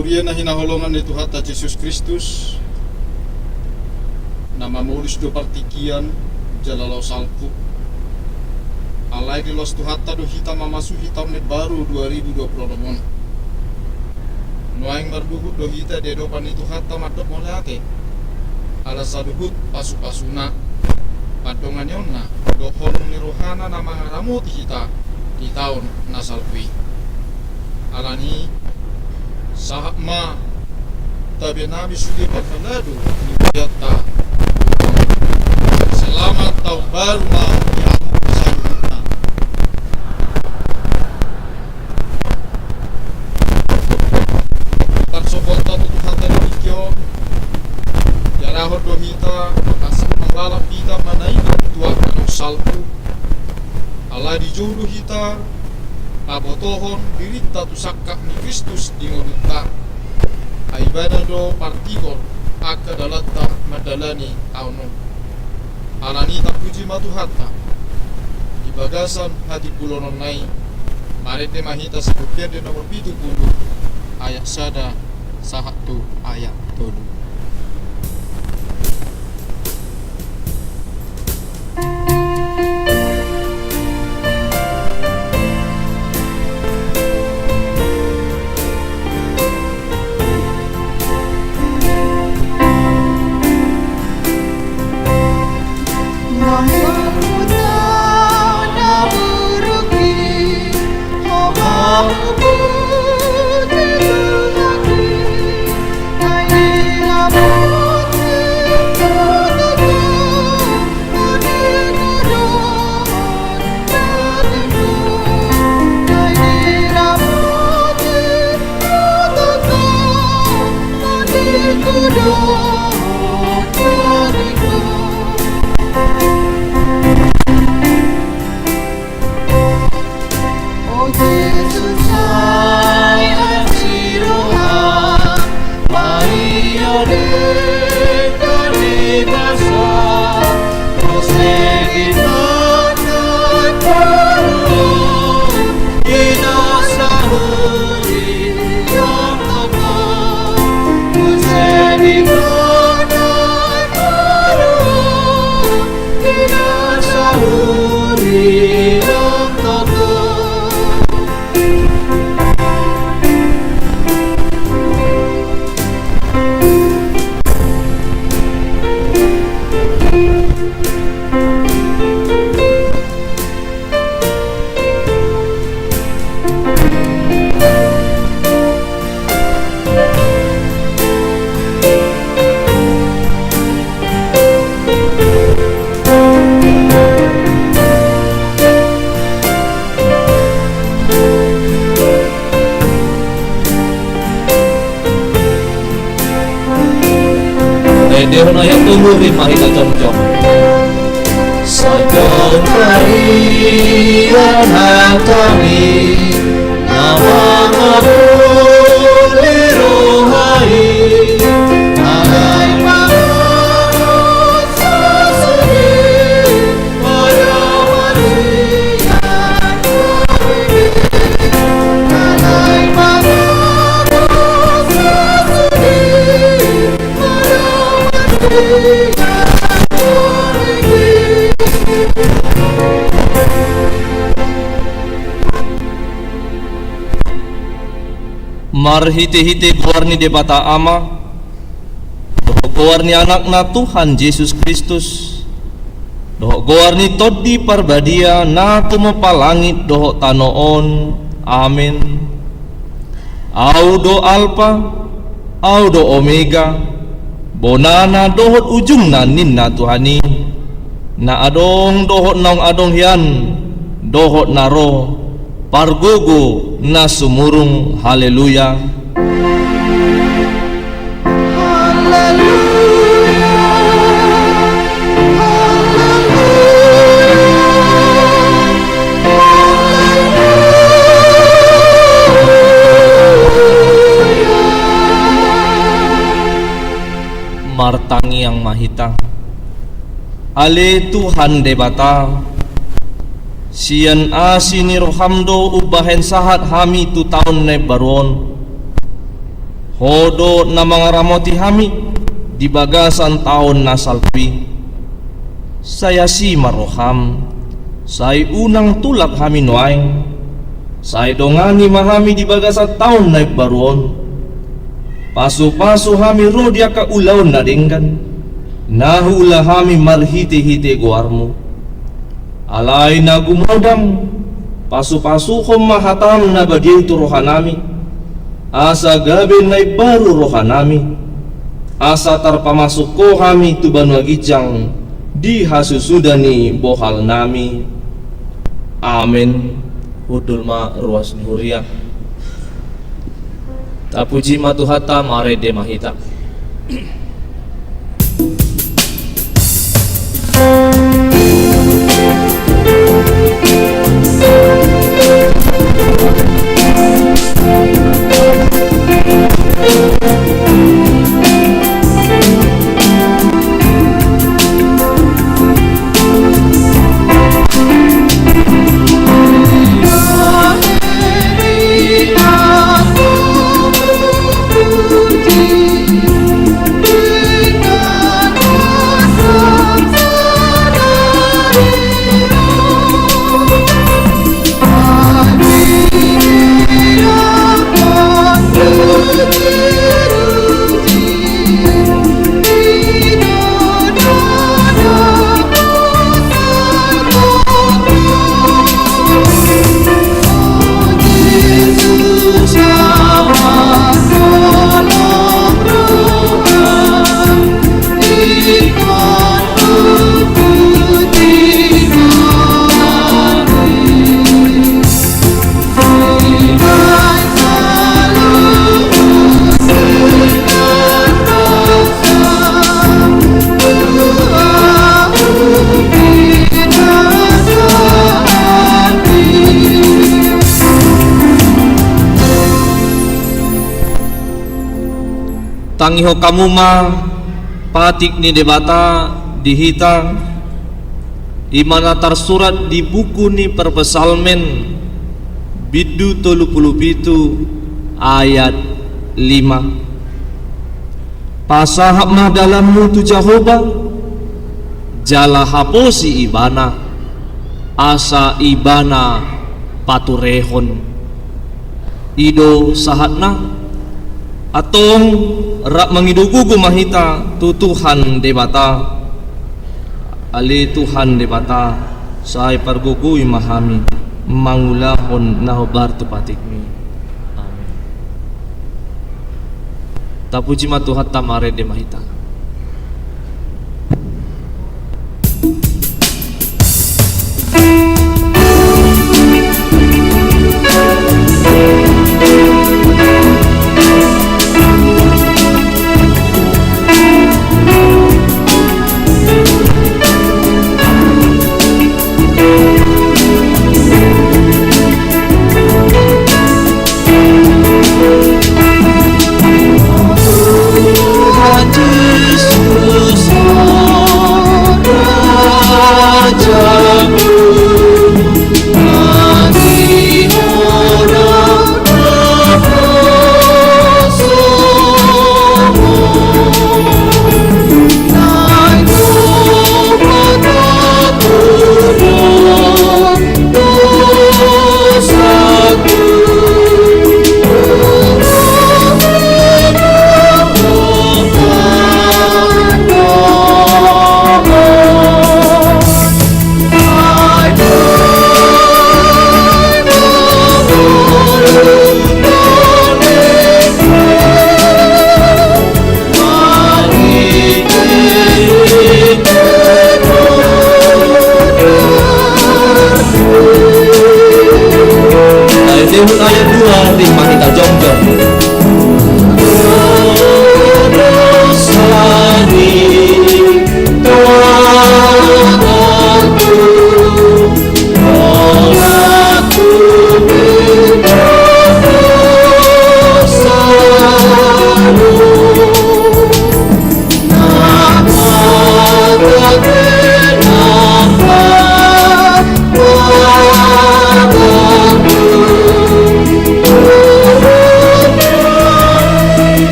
Kurian na hinaholongan ni Tuhan ta Jesus Kristus na mamulis do partikian jalalaw salpu alay di los Tuhan ta do hitam mamasu hitam net baru 2020 nuaing marduhut do hita de do pani Tuhan ta madop molate ala saduhut pasu-pasuna padongan yonna dohon ni rohana na mangaramut hita di tahun nasalpui alani sahma tabi nabi sudah berkeladu ni biata selamat tahun baru ma ya saudara tarsobota Tuhan terikyo jarahor dohita asal mengalap kita manaina tua kanong salpu ala dijodoh hita abotohon dirita tu sakak ni Kristus di ngoduta aibana do partigor aka dalata madalani auno alani tak puji matuhata di bagasan hati pulonon nai marete mahita sebutir di nomor 70 ayat sada sahatu ayat tolu. Dehon ayat tulu rimah ita jom-jom Sajong karian hatami Nama ngabul liruhai Alai mangut sasuni Pada walian kuini Alai mangut sasuni Marhite-hite guarni de bata ama doho guarni anakna Tuhan Yesus Kristus doho guarni toddi parbadia na tumopa langit doho tanoon amin audo alpa audo omega bonana dohot ujungna ninna Tuhani na adong dohot naung adong hian dohot naro pargogo na sumurung haleluya martangi yang mahita ale Tuhan debata sian asini rohamdo ubahen sahat hami tu tahun ne baron Hodo na mga ramoti hami di bagasan taon na salpi. Saya si maroham, say unang tulak hami noaing, say dongani mahami di bagasan taon na baruon. Pasu-pasu hami rodia ka ulaw na dinggan, nahula hami marhite-hite guarmo. Alay na gumodang, pasu-pasu kong mahatam na badiyay turuhan nami. Asa gabi na'y baru rohanami, asa tarpamasok ko kami tuban wagijang di hasusudani bohal nami. Amen. Hudul ma ruas nuria. Tapuji matuhata mare de mahita. Tangiho kamu ma patik ni debata dihita imana tersurat di buku ni perpesalmen bidu 37 ayat 5. Pasahap mah dalammu tu Jehovah jala haposi ibana asa ibana paturehon ido sahatna atong rak mangidugugu mahita tu Tuhan debata ali Tuhan debata say pargugui mahami mangulahon nahobar tu patikmi. Amin. Tapuji matuhat tamare de mahita. To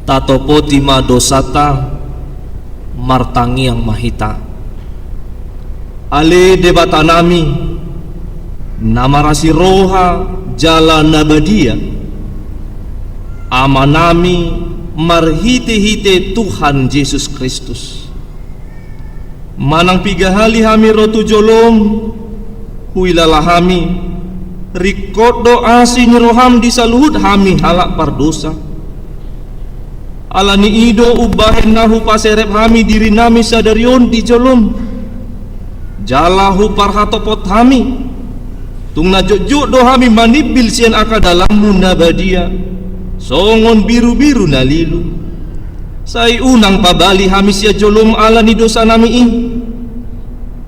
Tatopo tima dosata martangi yang mahita ale debata nami namarasi roha jala nabadia amanami marhite-hite Tuhan Yesus Kristus manang pigahali hami rotu jolom huilala hami rikodo asin roham disaluhut hami halak pardosa alani ido ubahen nahu paserep hami diri nami sadarion di jolom jalahu parhatopot hami tung najojo do hami manibil sian aka dalam munabadia songon biru-biru nalilu sai unang pabali hami sia jolom alani dosa nami in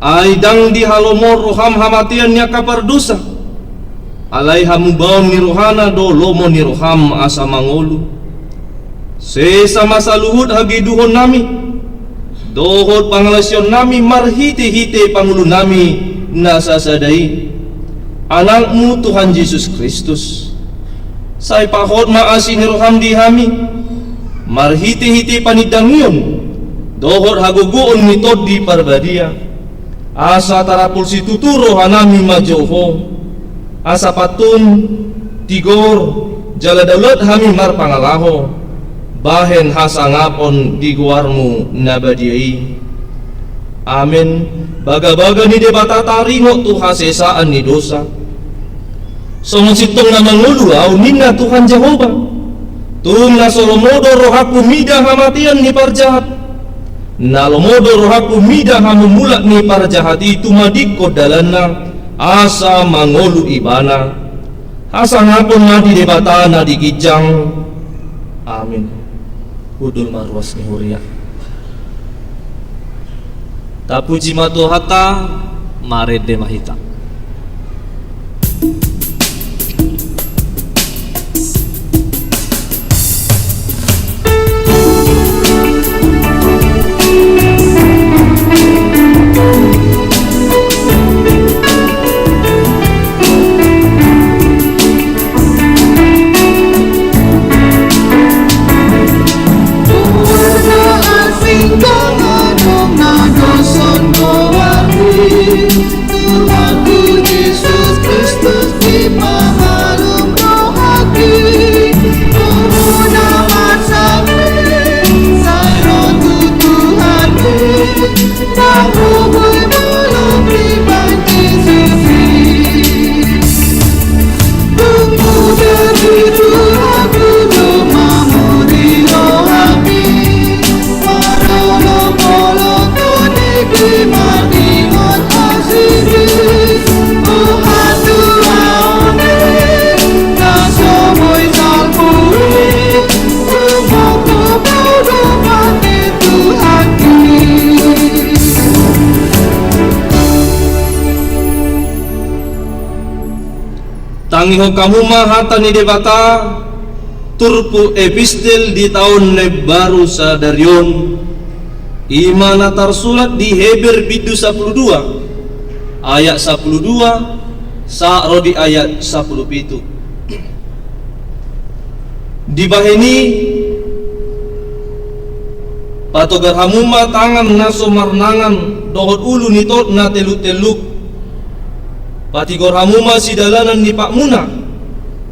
aidang di halomor roham hamatian nya kapar dosa alai hamu baon ni rohana do lomo ni roham asa mangolu sesama saluhut hagi duhon nami dohot panglasyon nami marhite-hite pangulu nami nasa sadai anakmu Tuhan Yesus Kristus say pahot maasin roham di hami marhite-hite panidangion dohot haguguon mitod di parbadia asa tarapul situtu rohanami majoho asa patun tigor jala daulat hami mar pangalaho bahen hasangapon di guarmu nabadiai amin baga-baga ni debata taringo tu hasesaan ni dosa songon sitong na mangulu au ninna Tuhan Jehova tung na solomodo rohaku mida hamatian ni parjahat na lomodo rohaku mida hamumulak ni parjahat itu madiko dalana asa mangolu ibana hasangapon na di debata na di kijang amin Udul marwas ni huria tapuji mato hata marede mahita tangiho kamu mahata ni debata turpu epistel di tahun baru sadarion imana tarsulat di Heber bidu 12 ayat 12 sa'ro di ayat 17 di baheni patogar hamuma tangan naso marnangan dohot ulu nitot na teluk-teluk pati gor hamuma si dalanan ni Pak Muna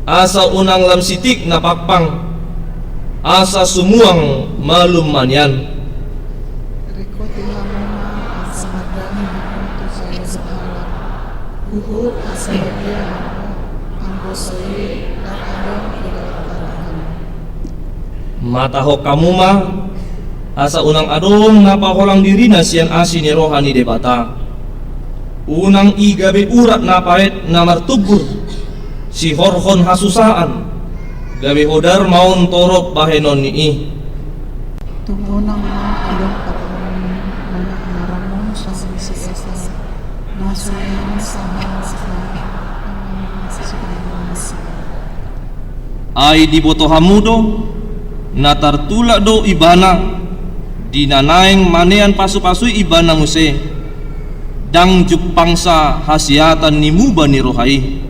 asa unang lam sitik na pakpang asa sumuang malum manyan riko tihamuna asa madani untuk saya sehalam uhur asa bagia anggosoi dan adong tidak padahan mataho kamuma asa unang adong napaholang diri na siang asin ni rohani debata unang igabe urat na paet na martubur si horhon hasusaan gabe hodar maun torok bahenon ni tungunang adong patun mana sa si Esa, nasuyan sa halasa, Ay diboto hamudo na tartula do ibana dinanaing manean pasu-pasu ibana muse dang jupangsa hasiatan ni muba ni rohai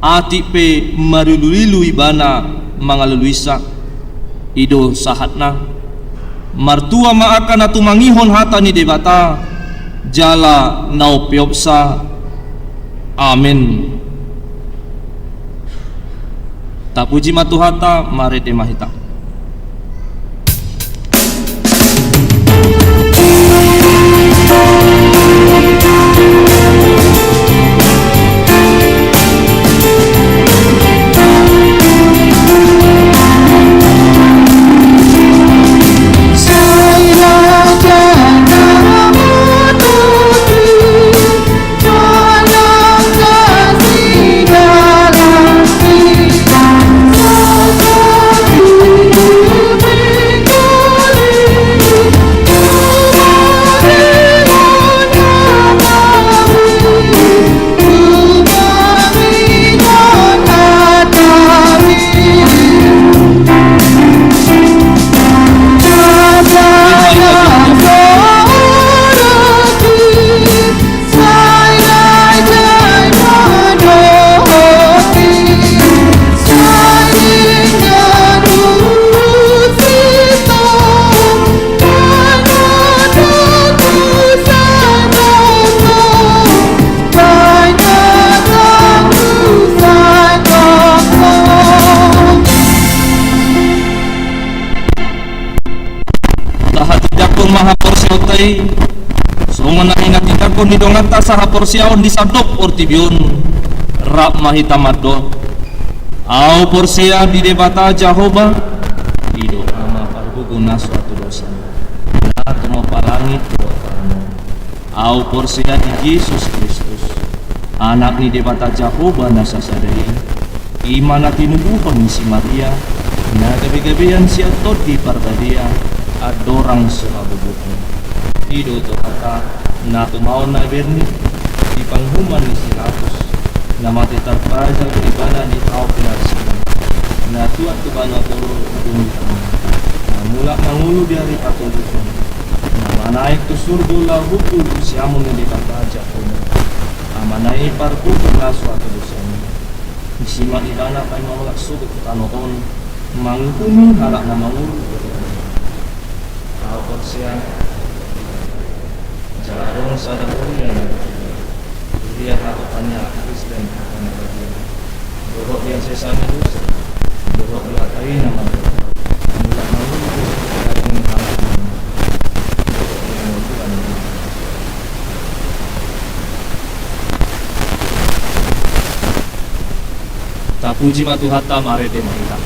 ati pe marululilu ibana mga luluisa ido sahatna martua maakan atu mangihon hata ni debata jala naupiopsa amin. Tapuji matuhata marete mahita. Sungan na inatikan ko ni dongata sa haporsiaon di sadok ortibion rap mahitamado au porsia di debata Jehovah ido ama parguguna suatu dosa na tumapalangit doa au porsia di Yesus Kristus anak ni debata Jehovah na sasadai iman na tinubuhan ni si Maria na gabi-gabian siya to di parbadia adorang selabubuhan ido to kata na tumaon na berni di panghuman ni Silatus na mati terpaja di bana di tao pinasinan na tuat tu bana toro dumitang na mula mangulu di hari patulukon na manaik tu surdo la hukul siamun ni dipataja kono na manai parku la suatu dosani isima di bana pai mamulak suku tanoton manghumin halak na mangulu tao persia jarong sadahnya dia harapannya Kristen akan bagian borok yang sesama dosa borok lakai nama mula malu yang harapan yang Tuhan tak puji matuhata mare de mahita.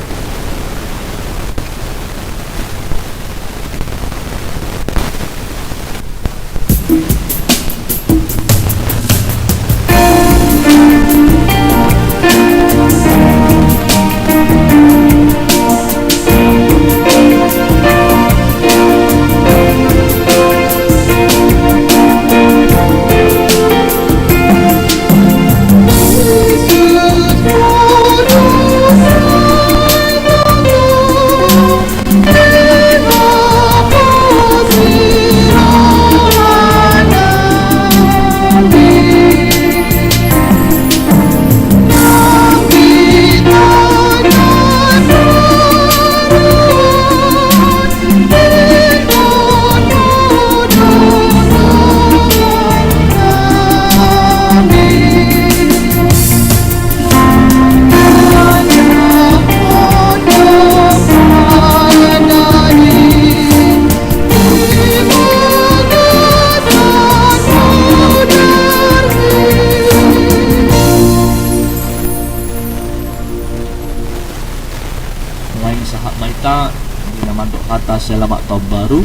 Atas selamat tahun baru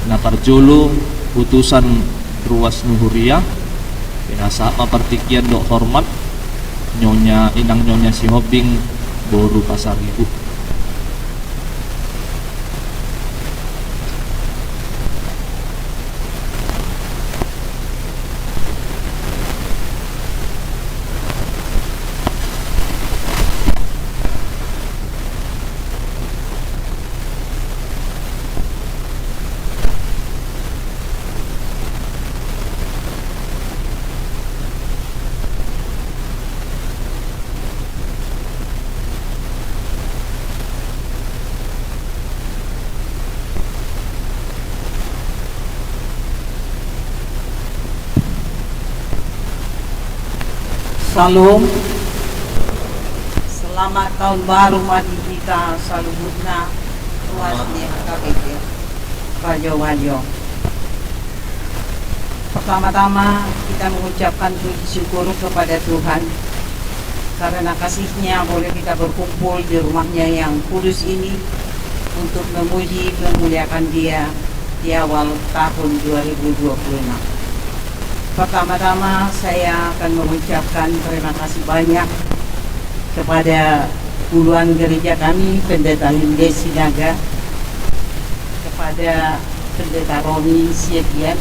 na parjolo utusan ruas nuhuria pinasa mapartikian dok hormat nyonya inang nyonya si hobing boru pasar ibu Salam. Selamat tahun baru mati kita salubutna ruasnya KBP Raja Wali. Pertama-tama kita mengucapkan puji syukur kepada Tuhan karena kasih-Nya boleh kita berkumpul di rumahnya yang kudus ini untuk memuji memuliakan Dia di awal tahun 2026. Pertama-tama saya akan mengucapkan terima kasih banyak kepada puluhan gereja kami, Pendeta Lindes Sinaga, kepada Pendeta Romi Siedian,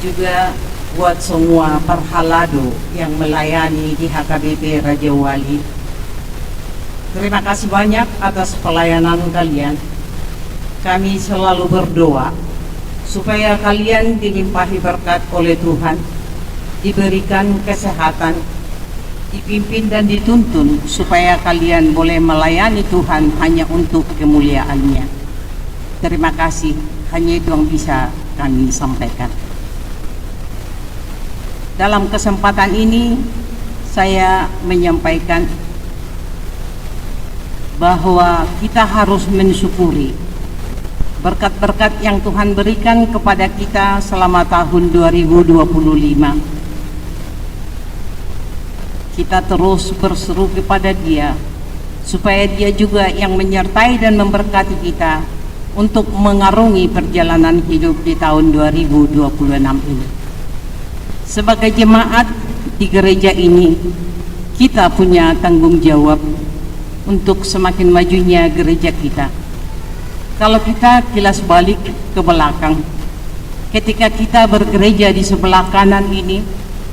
juga buat semua parhalado yang melayani di HKBP Raja Wali. Terima kasih banyak atas pelayanan kalian. Kami selalu berdoa supaya kalian dilimpahi berkat oleh Tuhan, diberikan kesehatan, dipimpin dan dituntun supaya kalian boleh melayani Tuhan hanya untuk kemuliaan-Nya. Terima kasih, hanya itu yang bisa kami sampaikan. Dalam kesempatan ini saya menyampaikan bahwa kita harus mensyukuri berkat-berkat yang Tuhan berikan kepada kita selama tahun 2025. Kita terus berseru kepada Dia supaya Dia juga yang menyertai dan memberkati kita untuk mengarungi perjalanan hidup di tahun 2026 ini. Sebagai jemaat di gereja ini, kita punya tanggung jawab untuk semakin majunya gereja kita. Kalau kita kilas balik ke belakang, ketika kita bergereja di sebelah kanan ini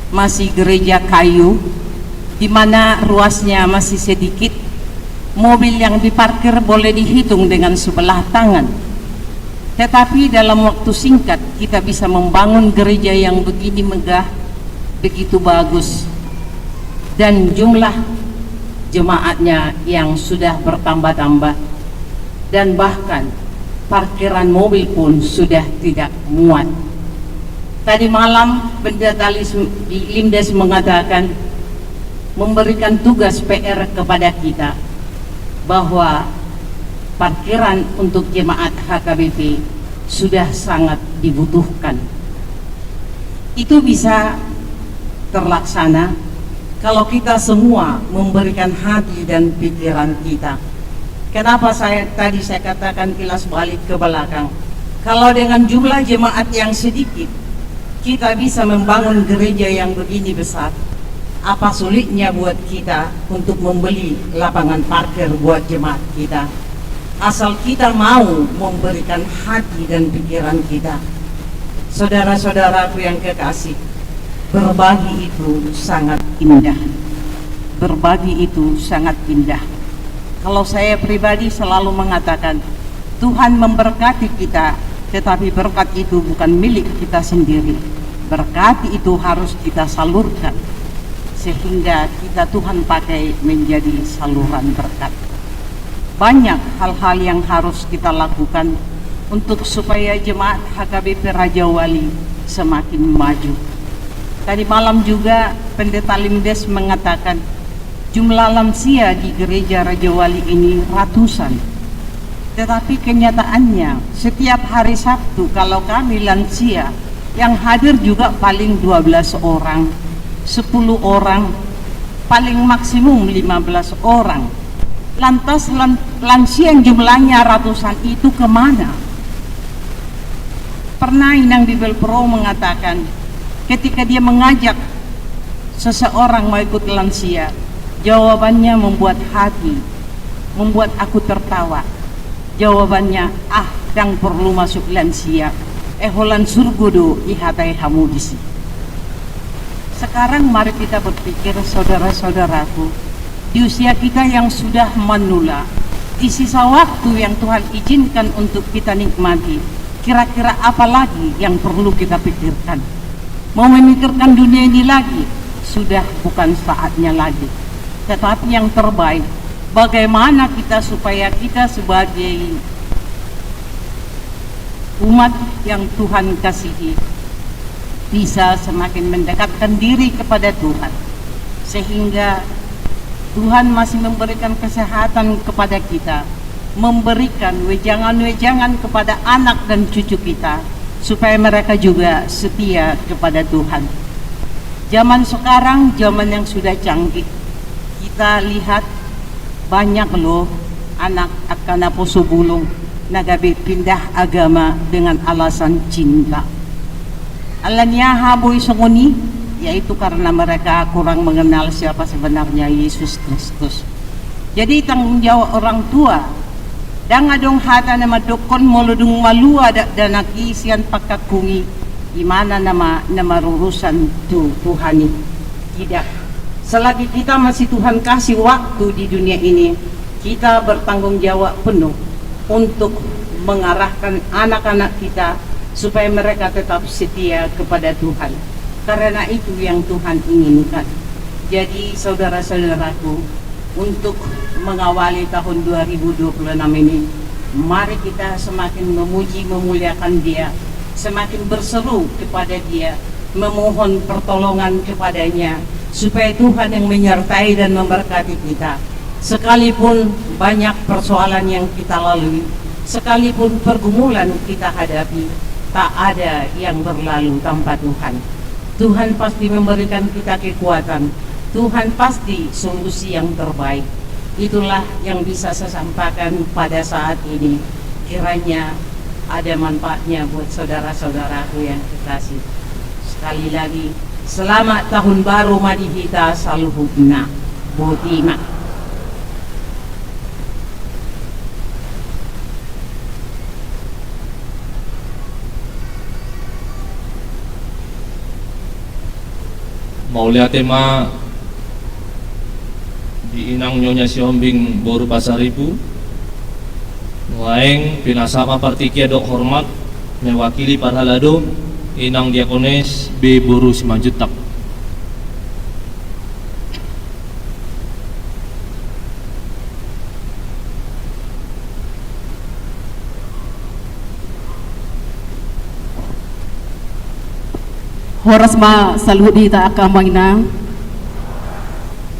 masih gereja kayu, di mana ruasnya masih sedikit, mobil yang diparkir boleh dihitung dengan sebelah tangan. Tetapi dalam waktu singkat kita bisa membangun gereja yang begini megah, begitu bagus, dan jumlah jemaatnya yang sudah bertambah-tambah, dan bahkan parkiran mobil pun sudah tidak muat. Tadi malam Pendeta Lindes mengatakan, memberikan tugas PR kepada kita bahwa parkiran untuk jemaat HKBP sudah sangat dibutuhkan. Itu bisa terlaksana kalau kita semua memberikan hati dan pikiran kita. Kenapa saya katakan kilas balik ke belakang? Kalau dengan jumlah jemaat yang sedikit kita bisa membangun gereja yang begini besar, apa sulitnya buat kita untuk membeli lapangan parkir buat jemaat kita? Asal kita mau memberikan hati dan pikiran kita. Saudara-saudaraku yang kekasih, berbagi itu sangat indah. Berbagi itu sangat indah. Kalau saya pribadi selalu mengatakan, Tuhan memberkati kita, tetapi berkat itu bukan milik kita sendiri. Berkat itu harus kita salurkan, sehingga kita Tuhan pakai menjadi saluran berkat. Banyak hal-hal yang harus kita lakukan untuk supaya jemaat HKBP Raja Wali semakin maju. Tadi malam juga Pendeta Lindes mengatakan jumlah lansia di gereja Raja Wali ini ratusan. Tetapi kenyataannya setiap hari Sabtu kalau kami lansia yang hadir juga paling 12 orang, 10 orang, paling maksimum 15 orang. Lantas lansia yang jumlahnya ratusan itu kemana? Pernah Inang Bibel Pro mengatakan ketika dia mengajak seseorang mau ikut lansia, jawabannya membuat hati, membuat aku tertawa. Jawabannya, dang perlu masuk lansia, holan surgudo ihatai hamudisi. Sekarang mari kita berpikir, saudara-saudaraku, di usia kita yang sudah menula, di sisa waktu yang Tuhan izinkan untuk kita nikmati, kira-kira apa lagi yang perlu kita pikirkan? Mau memikirkan dunia ini lagi? Sudah bukan saatnya lagi. Tetapi yang terbaik, bagaimana kita supaya kita sebagai umat yang Tuhan kasihi bisa semakin mendekatkan diri kepada Tuhan. sehingga Tuhan masih memberikan kesehatan kepada kita, memberikan wejangan-wejangan kepada anak dan cucu kita, supaya mereka juga setia kepada Tuhan. Zaman sekarang, zaman yang sudah canggih, kita lihat banyak loh anak akan poso bulung nagabi pindah agama dengan alasan cinta. Alanya haboy songoni, yaitu karena mereka kurang mengenal siapa sebenarnya Yesus Kristus. Jadi tanggung jawab orang tua dan adong hata nama dokon molodung malua dan nakisian pakakungi imana nama urusan Tuhani. Tidak, selagi kita masih Tuhan kasih waktu di dunia ini, kita bertanggung jawab penuh untuk mengarahkan anak-anak kita supaya mereka tetap setia kepada Tuhan, karena itu yang Tuhan inginkan. Jadi saudara-saudaraku, untuk mengawali tahun 2026 ini, mari kita semakin memuji memuliakan Dia, semakin berseru kepada Dia, memohon pertolongan kepadanya, supaya Tuhan yang menyertai dan memberkati kita. Sekalipun banyak persoalan yang kita lalui, sekalipun pergumulan kita hadapi, tak ada yang berlalu tanpa Tuhan. Tuhan pasti memberikan kita kekuatan, Tuhan pasti solusi yang terbaik. Itulah yang bisa saya sampaikan pada saat ini. Kiranya ada manfaatnya buat saudara-saudaraku yang kekasih. Sekali lagi, selamat tahun baru Madihita Saluhubna Botima. Maulia tema di inang nyonya si Hombing Boru Pasaribu Waeng pinasama partikia dok hormat mewakili parhalado inang diakones B Boru Simanjutak. Horas ma saludi ta akamangina.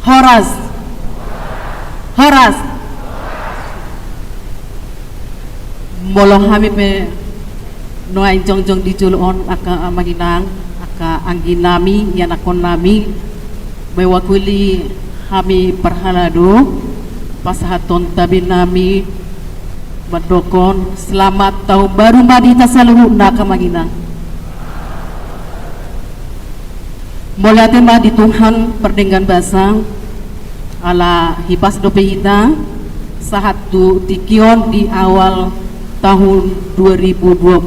Horas. Molong hami pe noai jong dijulon aka maginang aka angginami yan akon nami mewakili hami perhalado pasahaton tabi nami madokon selamat tahun baru Madita Saluhubna kamaginang. Mulai tema di Tuhan perdenggan basang ala hipas dopehita saat tu tikion di awal tahun 2026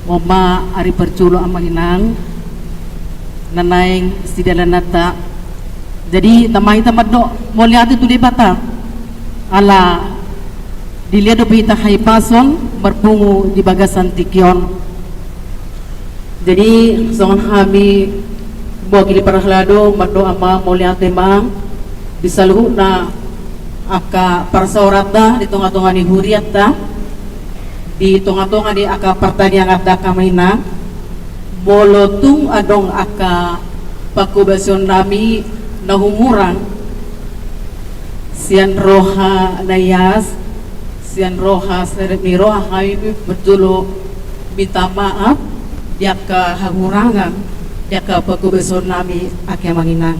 oma ari perculo amanginang nanaing sidalanata. Jadi tamai tamaddo mulai tu di bata ala dilihat dopehita hipason berpungu di bagasan tikion. Jadi songon hami bogili parahlado mado ama mulia tema disaluhna aka parsaorata di tonga-tonga ni huriata di tonga-tonga di aka pertanian ada kamaina bolotung adong aka pakubasion nami nahumurang sian roha nayas sian roha seremi roha haimi betulo minta maaf dia ka hangurangan dia ka pakubasion nami ake manginang.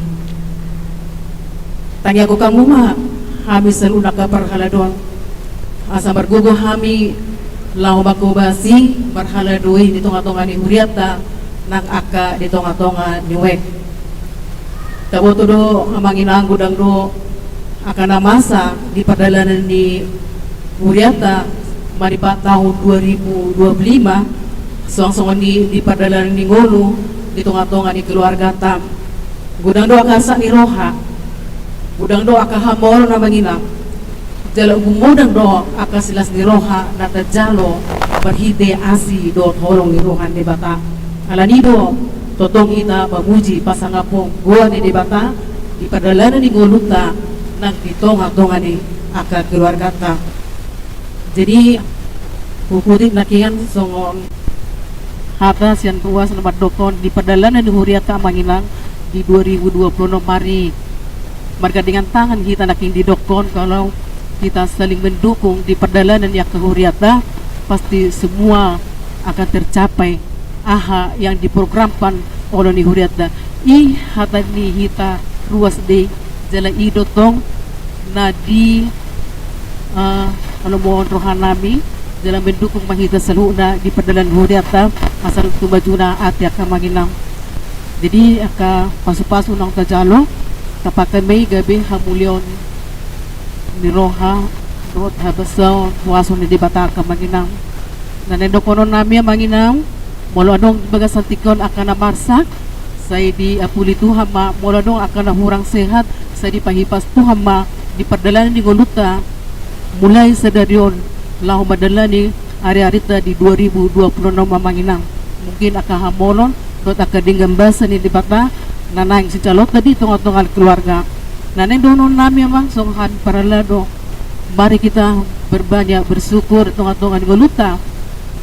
Tanya ko kang muma hami saluna ka parhaladon asa margugo hami lau makubasi parhaladoi di tonga-tonga ni huriata nang aka di tonga-tonga ni wek taboto do manginang gudang do aka namasa di perdalanan ni huriata maripat tahun 2025 soang-soang di perdalanan ni ngolu di tonga-tonga ni keluarga tam gudang do akasa ni roha gudang do aka hamor na manginang jalo gumudang do aka silas ni roha nata jalo berhide asi do tolong ni roha ni bata alani do totong ita pamuji pasangapong gua ni bata di perdalanan ni goluta nang di tonga-tonga ni aka keluarga tam. Jadi puputik nakian songon hata sian tuas lebat dokon di perdalanan di huriata manginang di 2026 mari bergandengan tangan kita naking didokon kalau kita saling mendukung di perjalanan yang kehuriatan pasti semua akan tercapai aha yang diprogramkan oleh ni huriata i hata ni hita ruas de jala idotong na di mohon rohanami dalam mendukung mahita saluna di perjalanan huriata asal tumajuna ati akan maginam jadi aka pasu-pasu nang tajalo kapakan may gabi hamulyon ni roha rot habasaw waso ni dibata akan maginam nanendo konon nami maginam molo anong bagas antikon akan namarsak saya di apuli Tuhan ma molo anong akan nahurang sehat saya di pahipas Tuhan ma di perjalanan di Goluta mulai sadarion lahu madalani ari-arita di 2026 mamanginang mungkin akan hamolon dot akan dinggambasa ni di bata nanang si calot tadi tong-tongal keluarga naneng donon nami amang songhan paralado mari kita berbanyak bersyukur tong-tongal Goluta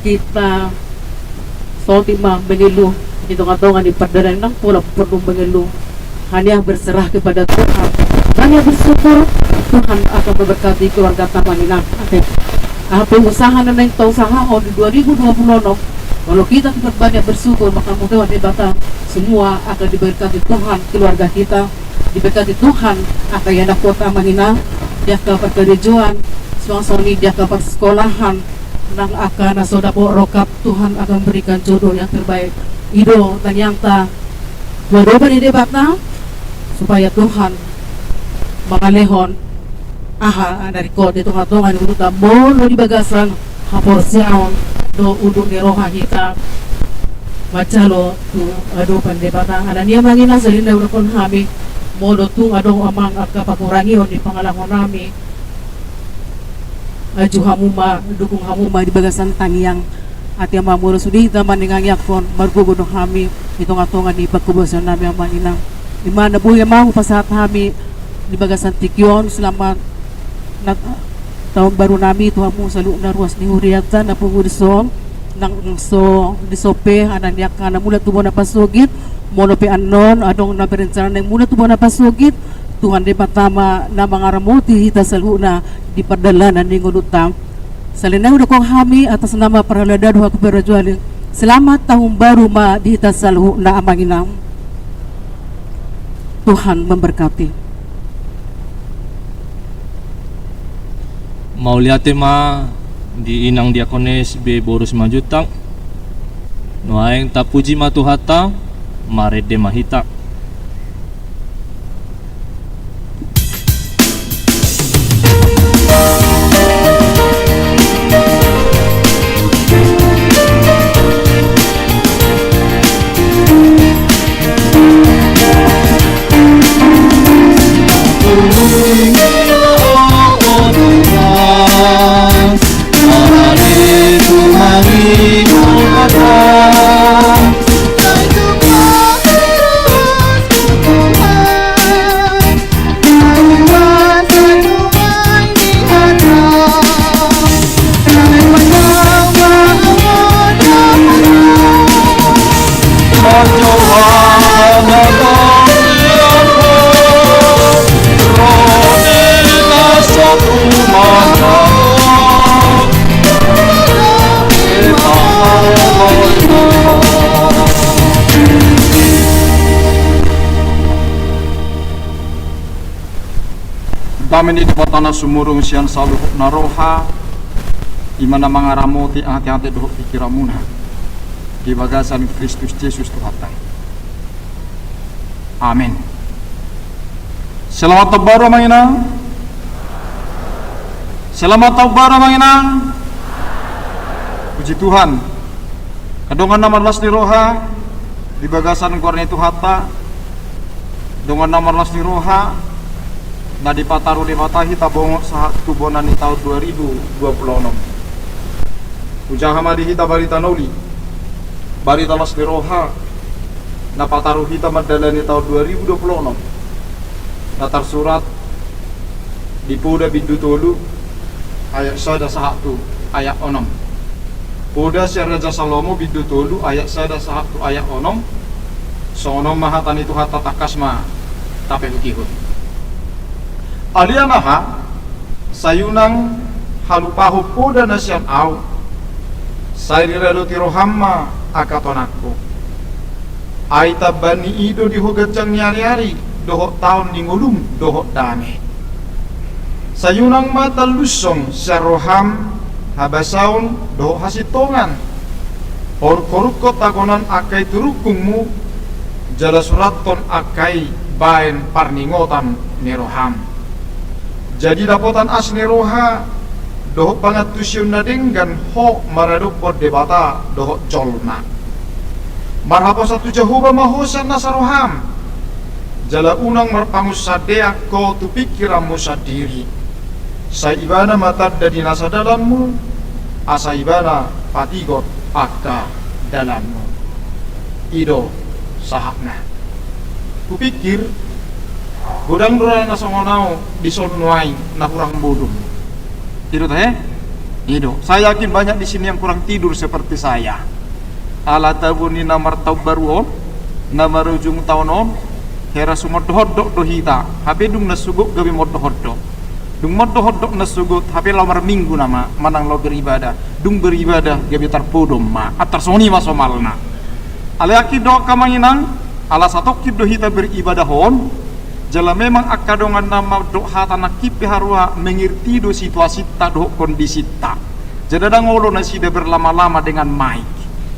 kita solti mah mengeluh di tong-tongal di perjalanan pulau perlu mengeluh hanya berserah kepada Tuhan hanya bersyukur Tuhan akan memberkati keluarga Tamanina. Pengusaha naneng tau usaha di 2026 kalau kita banyak bersyukur maka mudah dibata semua akan diberkati Tuhan keluarga kita diberkati Tuhan akan yang ada kota Manina dia ke perkerjaan suang-suang dia ke persekolahan nang akan nasodapo rokap Tuhan akan berikan jodoh yang terbaik ido tanyangta wadoban ide bata supaya Tuhan mengalehon aha dari kode tunga-tunga di urutan mono di bagasan hapor siaon do uduk di roha kita macalo tu ado pandebata ada niya mangina salinda urukon hami modo tu ado amang akka pakurangi on di pangalahon nami aju hamuma dukung hamuma di bagasan tangiang ati amamuro sudi taman dengan yakon margugono hami itunga-tunga di pakubosan nami amangina di mana buhay mau pasahat hami di bagasan tikyon selamat tahun baru nami Tuhan mo salu na ruas ni huriata na pungudison nang so disope anan yak na mula tubo na pasugit mono pe anon adong na berencana nang mula tubo na pasugit Tuhan de patama na mga ramuti hita salu na di perdalanan ni ngudutang salina udah kong hami atas nama paralada doa keberjualan selamat tahun baru ma di hita salu na amanginam Tuhan memberkati. Mau lihat ma di inang diakones be borus majutang nuaeng tapuji matuhata marede mahita Kami di patana sumurung sian salu naroha imana mangaramoti ang hati-hati doh pikiramuna di bagasan Kristus Yesus Tuhan. Amin. Selamat tahun baru manginang. Selamat tahun baru manginang. Puji Tuhan. Kadongan nama las di roha di bagasan kuarnya itu hata. Dongan nama las di roha na di pataru di matahi tabong sa tubonan ni tahun 2026. Ujang hamadi hita barita nauli barita las di roha na pataru hita madalani tahun 2026 na tersurat di Puda Bindu Tolu ayat sada 1 ayat 6 Puda si Raja Salomo Bindu Tolu ayat sada 1 ayat 6 sono mahatan itu hata takasma tapi ukihut alianaha sayunang halupahu poda nasyan au sairira tirohamma akatonakku aita bani ido dihogajang nyari-ari dohok tahun dingulum dohok dane sayunang mata lusong saroham habasaun dohok hasitongan koruk kotagonan akai turukungmu jala suraton akai baen parningotan neroham jadi dapotan as neroha dohok pangatusyun nadenggan ho maraduk pod debata dohok jolna marhaba satu Jehovah mahosan nasaroham jala unang marpangus sadea ko tu pikiranmu sadiri sa ibana matad dari nasa dalammu asa ibana patigot akka dalammu ido sahakna kupikir gudang dura na songonau disonnuai na kurang bodong ido teh ido saya yakin banyak di sini yang kurang tidur seperti saya ala tabuni namar taubaruon namar ujung taunon hera sumodhodok dohita habe dung nasuguk gabi modhodok dung modhodok nasugut habe lamar minggu nama manang lo beribadah dung beribadah gabi tarpodom ma atar soni masomalna ala akido kamanginang ala satokid dohita beribadah hon jala memang akadongan nama dohata nakipi harua mengirti do situasi ta do kondisi ta jadi ngolo nasida berlama-lama dengan mic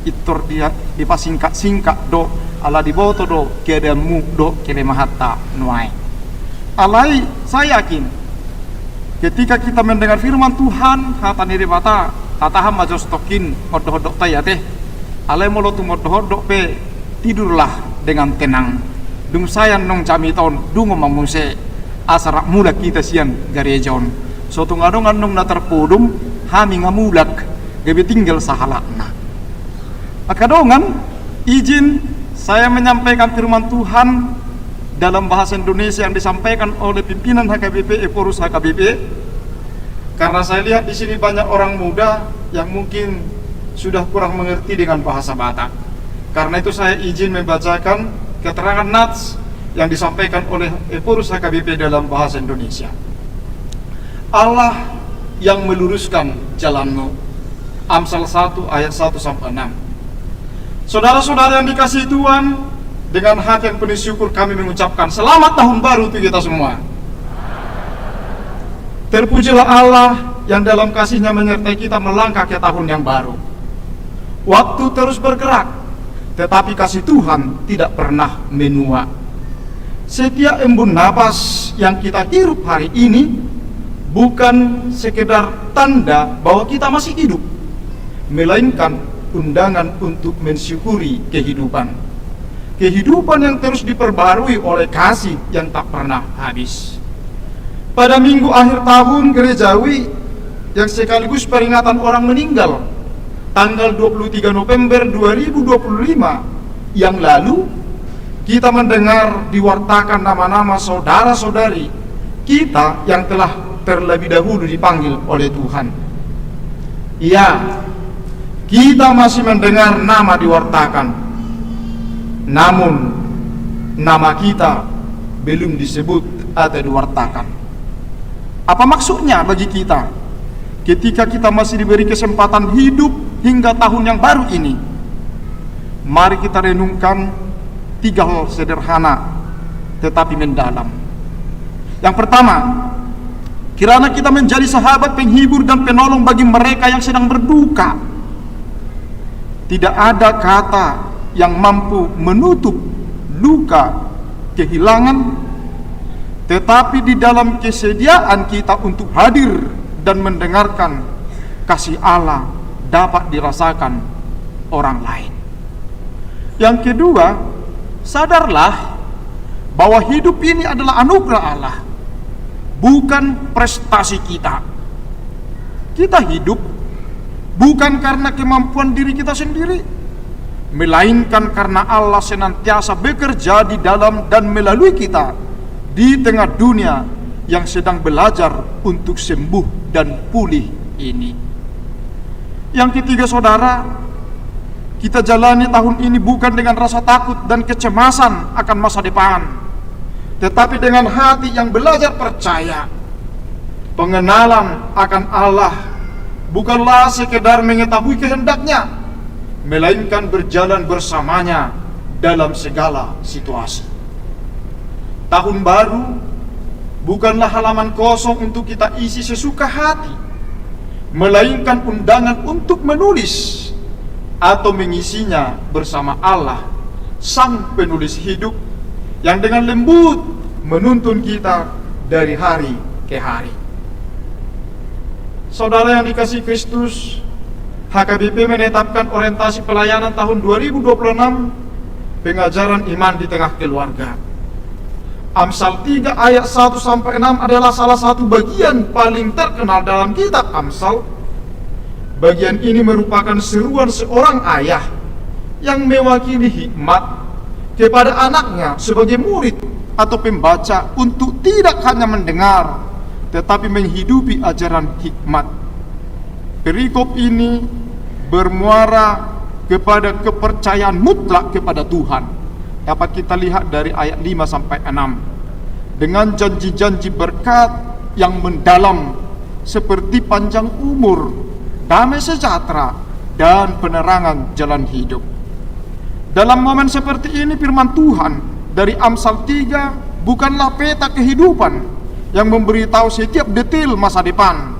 itor dia dipasingkat-singkat do ala diboto do keadamu do kelemahata nuai alai saya yakin ketika kita mendengar firman Tuhan kata niri bata tataham majos tokin modhodok tayate alai molotu modhodok pe tidurlah dengan tenang dung sayan nong camiton dung mamuse asara mulak kita sian garejon sotung adongan nong natarpodum hami ngamulak gebe tinggal sahalakna akadongan izin saya menyampaikan firman Tuhan dalam bahasa Indonesia yang disampaikan oleh pimpinan HKBP Eporus HKBP karena saya lihat di sini banyak orang muda yang mungkin sudah kurang mengerti dengan bahasa Batak. Karena itu saya izin membacakan keterangan nats yang disampaikan oleh Eporus HKBP dalam bahasa Indonesia. Allah yang meluruskan jalanmu. Amsal 1 ayat 1 sampai 6. Saudara-saudara yang dikasihi Tuhan, dengan hati yang penuh syukur kami mengucapkan selamat tahun baru untuk kita semua. Terpujilah Allah yang dalam kasih-Nya menyertai kita melangkah ke tahun yang baru. Waktu terus bergerak, tetapi kasih Tuhan tidak pernah menua. Setiap embun napas yang kita hirup hari ini bukan sekedar tanda bahwa kita masih hidup, melainkan undangan untuk mensyukuri kehidupan. Kehidupan yang terus diperbarui oleh kasih yang tak pernah habis. Pada minggu akhir tahun gerejawi yang sekaligus peringatan orang meninggal, tanggal 23 November 2025 yang lalu, kita mendengar diwartakan nama-nama saudara-saudari kita yang telah terlebih dahulu dipanggil oleh Tuhan. Ya, kita masih mendengar nama diwartakan, namun nama kita belum disebut atau diwartakan. Apa maksudnya bagi kita ketika kita masih diberi kesempatan hidup hingga tahun yang baru ini? Mari kita renungkan 3 hal sederhana tetapi mendalam. Yang pertama, kiranya kita menjadi sahabat penghibur dan penolong bagi mereka yang sedang berduka. Tidak ada kata yang mampu menutup luka kehilangan, tetapi di dalam kesediaan kita untuk hadir dan mendengarkan, kasih Allah dapat dirasakan orang lain. Yang kedua, sadarlah bahwa hidup ini adalah anugerah Allah, bukan prestasi kita. Kita hidup bukan karena kemampuan diri kita sendiri, melainkan karena Allah senantiasa bekerja di dalam dan melalui kita di tengah dunia yang sedang belajar untuk sembuh dan pulih ini. Yang ketiga, saudara, kita jalani tahun ini bukan dengan rasa takut dan kecemasan akan masa depan, tetapi dengan hati yang belajar percaya. Pengenalan akan Allah bukanlah sekedar mengetahui kehendaknya, melainkan berjalan bersamanya dalam segala situasi. Tahun baru bukanlah halaman kosong untuk kita isi sesuka hati, melainkan undangan untuk menulis atau mengisinya bersama Allah, Sang Penulis hidup, yang dengan lembut menuntun kita dari hari ke hari. Saudara yang dikasihi Kristus, HKBP menetapkan orientasi pelayanan tahun 2026, pengajaran iman di tengah keluarga. Amsal 3 ayat 1-6 adalah salah satu bagian paling terkenal dalam kitab Amsal. Bagian ini merupakan seruan seorang ayah yang mewakili hikmat kepada anaknya sebagai murid atau pembaca untuk tidak hanya mendengar, tetapi menghidupi ajaran hikmat. Perikop ini bermuara kepada kepercayaan mutlak kepada Tuhan. Dapat kita lihat dari ayat 5-6. Dengan janji-janji berkat yang mendalam seperti panjang umur, damai sejahtera, dan penerangan jalan hidup. Dalam momen seperti ini, firman Tuhan dari Amsal 3 bukanlah peta kehidupan yang memberitahu setiap detail masa depan,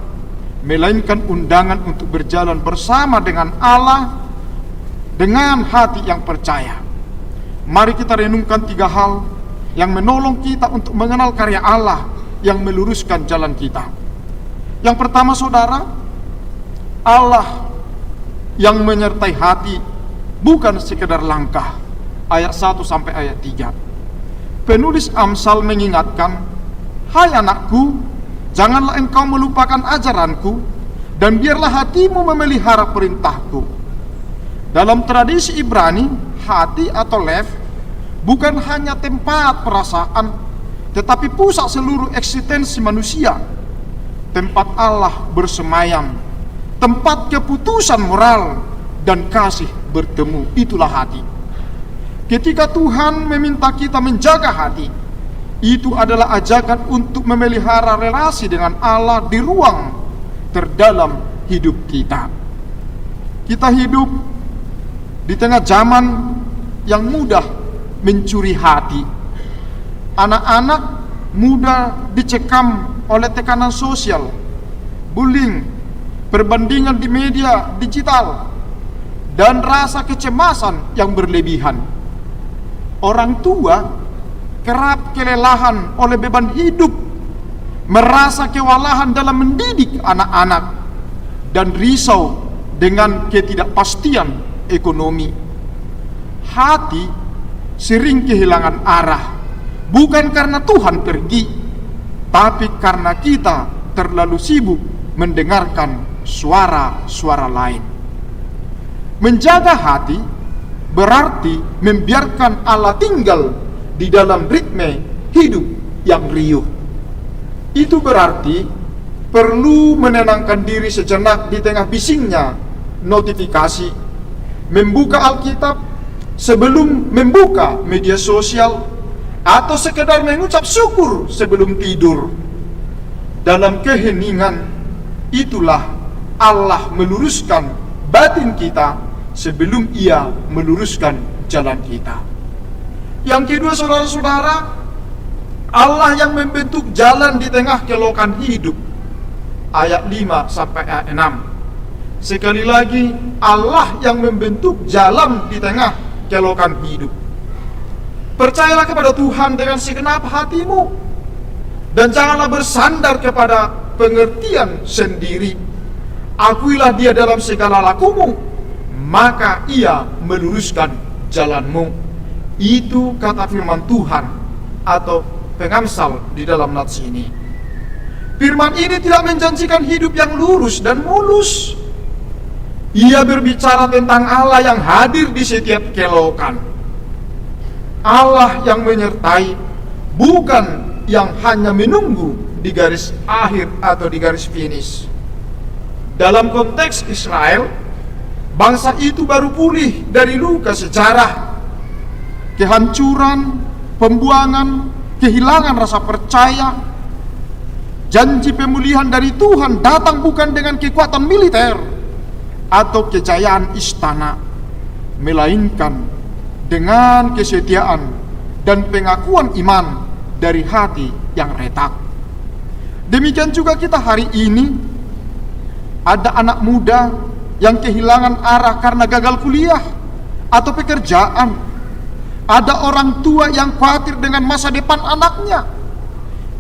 melainkan undangan untuk berjalan bersama dengan Allah dengan hati yang percaya. Mari kita renungkan 3 hal yang menolong kita untuk mengenal karya Allah yang meluruskan jalan kita. Yang pertama, saudara, Allah yang menyertai hati, bukan sekedar langkah. Ayat 1 sampai ayat 3. Penulis Amsal mengingatkan, "Hai anakku, janganlah engkau melupakan ajaranku, dan biarlah hatimu memelihara perintahku." Dalam tradisi Ibrani, hati atau lev bukan hanya tempat perasaan, tetapi pusat seluruh eksistensi manusia. Tempat Allah bersemayam, tempat keputusan moral dan kasih bertemu. Itulah hati. Ketika Tuhan meminta kita menjaga hati, itu adalah ajakan untuk memelihara relasi dengan Allah di ruang terdalam hidup kita. Kita hidup di tengah zaman yang mudah mencuri hati. Anak-anak mudah dicekam oleh tekanan sosial, bullying, perbandingan di media digital, dan rasa kecemasan yang berlebihan. Orang tua kerap kelelahan oleh beban hidup, merasa kewalahan dalam mendidik anak-anak, dan risau dengan ketidakpastian ekonomi. Hati sering kehilangan arah, bukan karena Tuhan pergi, tapi karena kita terlalu sibuk mendengarkan suara-suara lain. Menjaga hati berarti membiarkan Allah tinggal di dalam ritme hidup yang riuh. Itu berarti perlu menenangkan diri sejenak di tengah bisingnya notifikasi, membuka Alkitab sebelum membuka media sosial, atau sekedar mengucap syukur sebelum tidur. Dalam keheningan itulah Allah meluruskan batin kita sebelum Ia meluruskan jalan kita. Yang kedua, saudara-saudara, Allah yang membentuk jalan di tengah kelokan hidup. Ayat 5 sampai ayat 6. Sekali lagi, Allah yang membentuk jalan di tengah kelokan hidup. Percayalah kepada Tuhan dengan segenap hatimu, dan janganlah bersandar kepada pengertian sendiri. Akuilah Dia dalam segala lakumu, maka Ia meluruskan jalanmu. Itu kata firman Tuhan atau pengamsal di dalam nats ini. Firman ini tidak menjanjikan hidup yang lurus dan mulus. Ia berbicara tentang Allah yang hadir di setiap kelokan, Allah yang menyertai, bukan yang hanya menunggu di garis akhir atau di garis finish. Dalam konteks Israel, bangsa itu baru pulih dari luka sejarah, kehancuran, pembuangan, kehilangan rasa percaya. Janji pemulihan dari Tuhan datang bukan dengan kekuatan militer atau kejayaan istana, melainkan dengan kesetiaan dan pengakuan iman dari hati yang retak. Demikian juga kita hari ini. Ada anak muda yang kehilangan arah karena gagal kuliah atau pekerjaan. Ada orang tua yang khawatir dengan masa depan anaknya.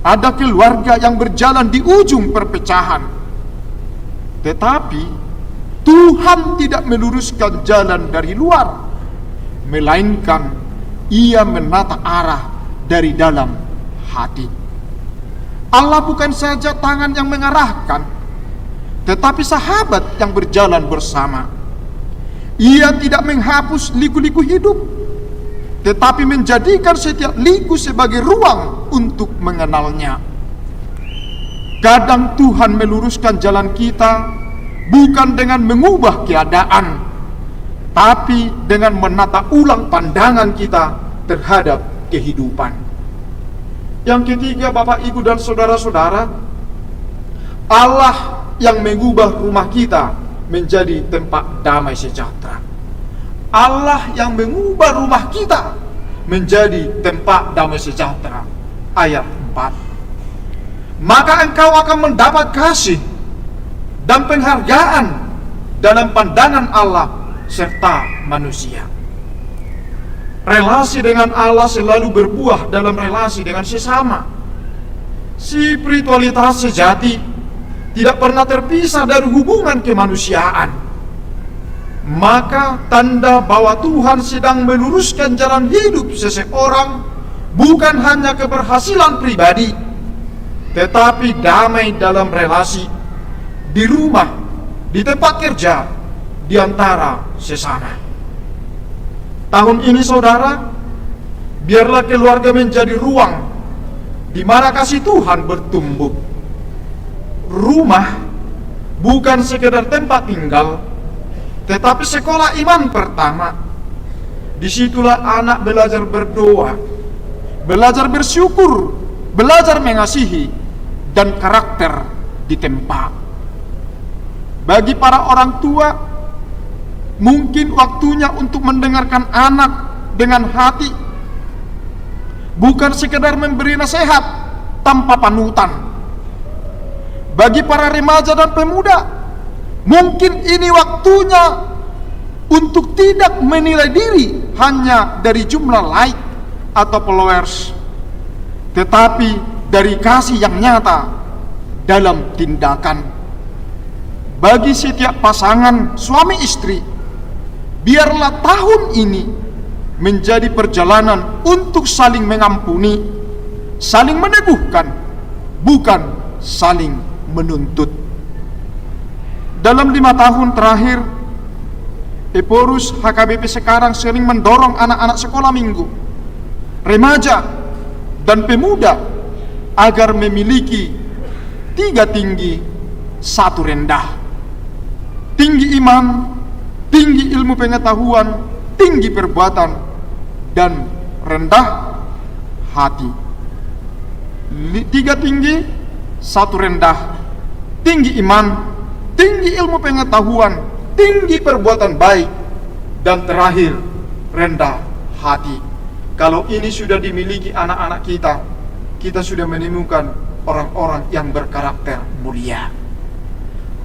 Ada keluarga yang berjalan di ujung perpecahan. Tetapi Tuhan tidak meluruskan jalan dari luar, melainkan Ia menata arah dari dalam hati. Allah bukan saja tangan yang mengarahkan, tetapi sahabat yang berjalan bersama. Ia tidak menghapus liku-liku hidup, tetapi menjadikan setiap liku sebagai ruang untuk mengenalnya. Kadang Tuhan meluruskan jalan kita bukan dengan mengubah keadaan, tapi dengan menata ulang pandangan kita terhadap kehidupan. Yang ketiga, Bapak, Ibu, dan saudara-saudara, Allah yang mengubah rumah kita menjadi tempat damai sejahtera. Allah yang mengubah rumah kita menjadi tempat damai sejahtera. Ayat 4. Maka engkau akan mendapat kasih dan penghargaan dalam pandangan Allah serta manusia. Relasi dengan Allah selalu berbuah dalam relasi dengan sesama. Spiritualitas sejati tidak pernah terpisah dari hubungan kemanusiaan. Maka tanda bahwa Tuhan sedang meluruskan jalan hidup seseorang bukan hanya keberhasilan pribadi, tetapi damai dalam relasi, di rumah, di tempat kerja, di antara sesama. Tahun ini, saudara, biarlah keluarga menjadi ruang di mana kasih Tuhan bertumbuh. Rumah bukan sekedar tempat tinggal, tetapi sekolah iman pertama. Disitulah anak belajar berdoa, belajar bersyukur, belajar mengasihi, dan karakter ditempa. Bagi para orang tua, mungkin waktunya untuk mendengarkan anak dengan hati, bukan sekedar memberi nasihat tanpa panutan. Bagi para remaja dan pemuda, mungkin ini waktunya untuk tidak menilai diri hanya dari jumlah like atau followers, tetapi dari kasih yang nyata dalam tindakan. Bagi setiap pasangan suami istri, biarlah tahun ini menjadi perjalanan untuk saling mengampuni, saling meneguhkan, bukan saling menuntut. Dalam 5 tahun terakhir, Eporus HKBP sekarang sering mendorong anak-anak sekolah minggu, remaja, dan pemuda agar memiliki 3 tinggi, 1 rendah. Tinggi iman, tinggi ilmu pengetahuan, tinggi perbuatan, dan rendah hati. 3 tinggi, 1 rendah. Tinggi iman, tinggi ilmu pengetahuan, tinggi perbuatan baik, dan terakhir rendah hati. Kalau ini sudah dimiliki anak-anak kita, kita sudah menemukan orang-orang yang berkarakter mulia.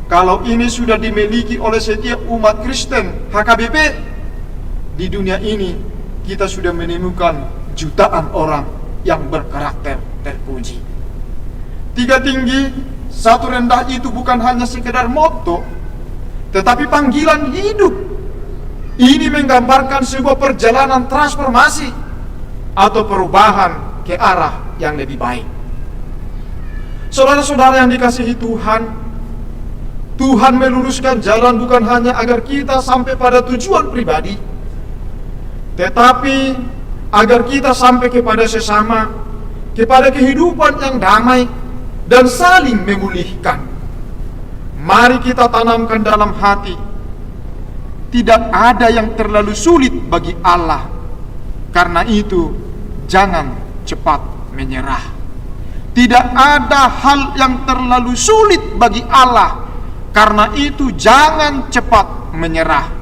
Kalau ini sudah dimiliki oleh setiap umat Kristen HKBP, di dunia ini kita sudah menemukan jutaan orang yang berkarakter terpuji. 3 tinggi, 1 rendah itu bukan hanya sekedar motto, tetapi panggilan hidup. Ini menggambarkan sebuah perjalanan transformasi atau perubahan ke arah yang lebih baik. Saudara-saudara yang dikasihi Tuhan, Tuhan meluruskan jalan bukan hanya agar kita sampai pada tujuan pribadi, tetapi agar kita sampai kepada sesama, kepada kehidupan yang damai dan saling memulihkan. Mari kita tanamkan dalam hati tidak ada yang terlalu sulit bagi Allah. Karena itu, jangan cepat menyerah. Tidak ada hal yang terlalu sulit bagi Allah. Karena itu, jangan cepat menyerah.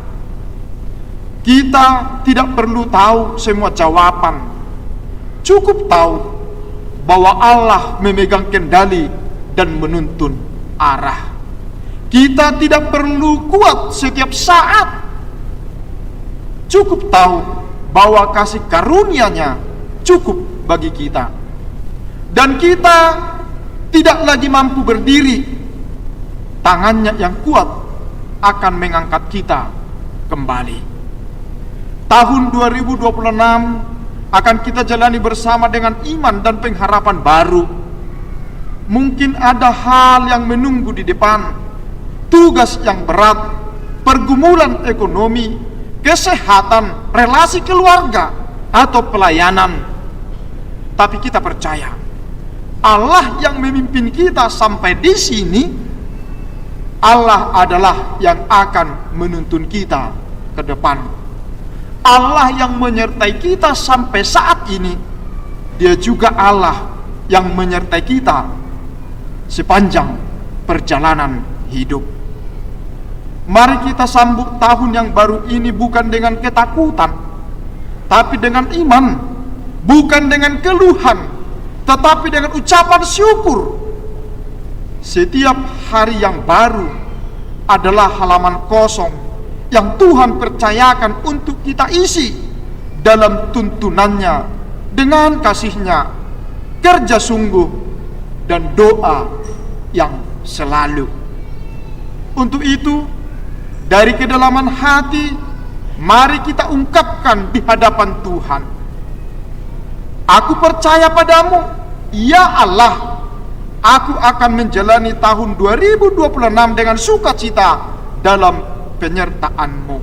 Kita tidak perlu tahu semua jawaban. Cukup tahu bahwa Allah memegang kendali dan menuntun arah. Kita tidak perlu kuat setiap saat. Cukup tahu bahwa kasih karunia-Nya cukup bagi kita. Dan kita tidak lagi mampu berdiri. Tangannya yang kuat akan mengangkat kita kembali. Tahun 2026 akan kita jalani bersama dengan iman dan pengharapan baru. Mungkin ada hal yang menunggu di depan, tugas yang berat, pergumulan ekonomi, kesehatan, relasi keluarga, atau pelayanan. Tapi kita percaya, Allah yang memimpin kita sampai di sini, Allah adalah yang akan menuntun kita ke depan. Allah yang menyertai kita sampai saat ini, Dia juga Allah yang menyertai kita sepanjang perjalanan hidup. Mari kita sambut tahun yang baru ini bukan dengan ketakutan, tapi dengan iman. Bukan dengan keluhan, tetapi dengan ucapan syukur. Setiap hari yang baru adalah halaman kosong yang Tuhan percayakan untuk kita isi dalam tuntunannya dengan kasih-Nya, kerja sungguh, dan doa yang selalu. Untuk itu, dari kedalaman hati, mari kita ungkapkan di hadapan Tuhan, aku percaya padamu, ya Allah, aku akan menjalani tahun 2026 dengan sukacita dalam penyertaan-Mu.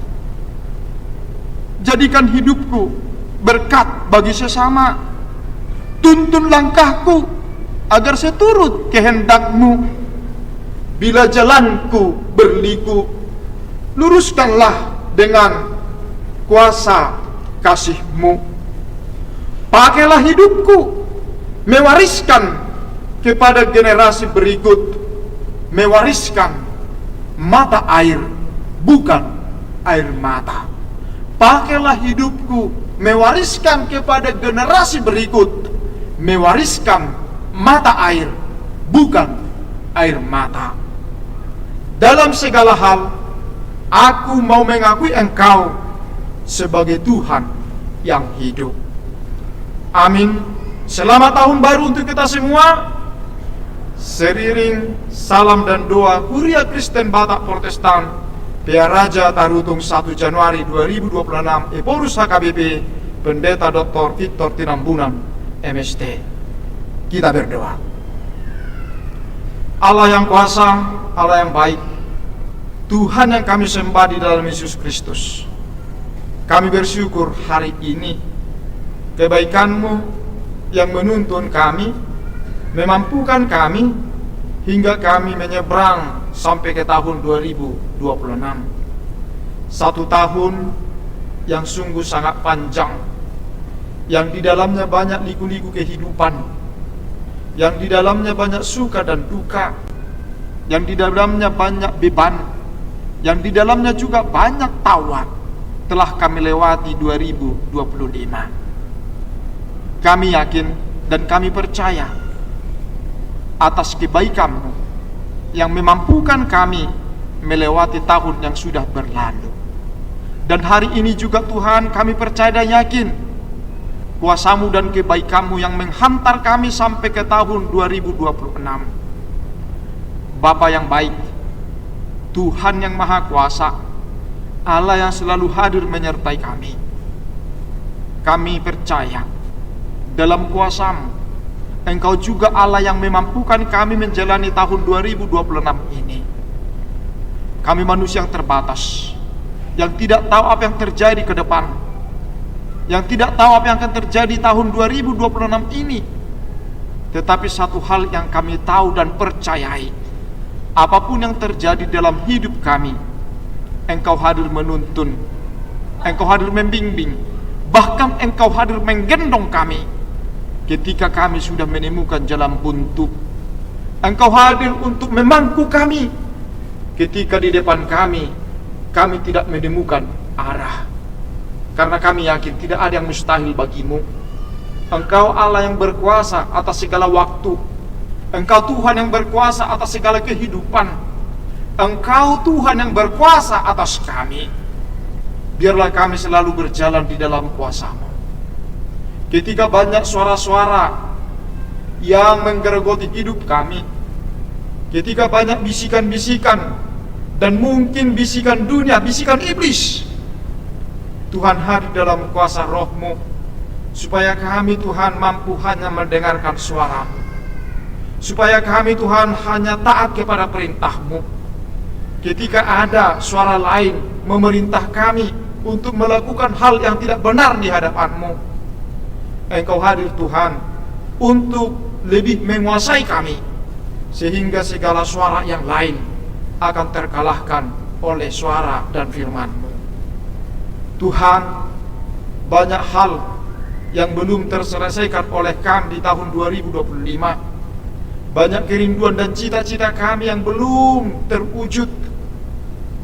Jadikan hidupku berkat bagi sesama. Tuntun langkahku agar seturut kehendak-Mu. Bila jalanku berliku, luruskanlah dengan kuasa kasih-Mu. Pakailah hidupku mewariskan kepada generasi berikut, mewariskan mata air, bukan air mata. Pakailah hidupku mewariskan kepada generasi berikut, mewariskan mata air, bukan air mata. Dalam segala hal, aku mau mengakui Engkau sebagai Tuhan yang hidup. Amin. Selamat tahun baru untuk kita semua. Seriring salam dan doa Kuria Kristen Batak Protestan Pia Raja Tarutung 1 Januari 2026 Eporus HKBP Pendeta Dr. Victor Tinambunan MST. Kita berdoa. Allah yang kuasa, Allah yang baik, Tuhan yang kami sembah di dalam Yesus Kristus, kami bersyukur hari ini kebaikan-Mu yang menuntun kami, memampukan kami hingga kami menyeberang sampai ke tahun 2026. Satu tahun yang sungguh sangat panjang, yang di dalamnya banyak liku-liku kehidupan, yang di dalamnya banyak suka dan duka, yang di dalamnya banyak beban, yang di dalamnya juga banyak tawa, telah kami lewati 2025. Kami yakin dan kami percaya atas kebaikan-Mu yang memampukan kami melewati tahun yang sudah berlalu. Dan hari ini juga Tuhan, kami percaya dan yakin kuasa-Mu dan kebaikan-Mu yang menghantar kami sampai ke tahun 2026. Bapa yang baik, Tuhan yang maha kuasa, Allah yang selalu hadir menyertai kami. Kami percaya dalam kuasa-Mu, Engkau juga Allah yang memampukan kami menjalani tahun 2026 ini. Kami manusia yang terbatas, yang tidak tahu apa yang terjadi ke depan, yang tidak tahu apa yang akan terjadi tahun 2026 ini. Tetapi satu hal yang kami tahu dan percayai, apapun yang terjadi dalam hidup kami, Engkau hadir menuntun, Engkau hadir membimbing, bahkan Engkau hadir menggendong kami ketika kami sudah menemukan jalan buntu. Engkau hadir untuk memangku kami ketika di depan kami tidak menemukan arah. Karena kami yakin tidak ada yang mustahil bagimu. Engkau Allah yang berkuasa atas segala waktu. Engkau Tuhan yang berkuasa atas segala kehidupan. Engkau Tuhan yang berkuasa atas kami. Biarlah kami selalu berjalan di dalam kuasa-Mu. Ketika banyak suara-suara yang menggerogoti hidup kami, ketika banyak bisikan-bisikan, dan mungkin bisikan dunia, bisikan iblis, Tuhan hadir dalam kuasa Roh-Mu, supaya kami Tuhan mampu hanya mendengarkan suara-Mu, supaya kami Tuhan hanya taat kepada perintah-Mu. Ketika ada suara lain memerintah kami untuk melakukan hal yang tidak benar di hadapan-Mu, Engkau hadir Tuhan untuk lebih menguasai kami, sehingga segala suara yang lain akan terkalahkan oleh suara dan firman-Mu. Tuhan, banyak hal yang belum terselesaikan oleh kami di tahun 2025. Banyak kerinduan dan cita-cita kami yang belum terwujud.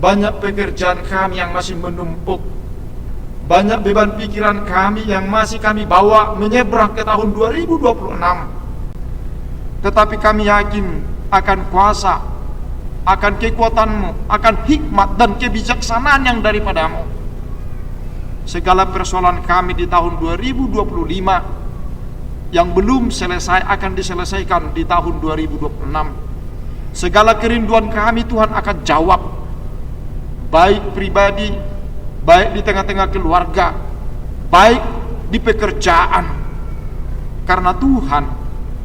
Banyak pekerjaan kami yang masih menumpuk. Banyak beban pikiran kami yang masih kami bawa menyeberang ke tahun 2026. Tetapi kami yakin akan kuasa, akan kekuatan-Mu, akan hikmat dan kebijaksanaan yang daripada-Mu. Segala persoalan kami di tahun 2025 yang belum selesai akan diselesaikan di tahun 2026. Segala kerinduan kami Tuhan akan jawab, baik pribadi, baik di tengah-tengah keluarga, baik di pekerjaan. Karena Tuhan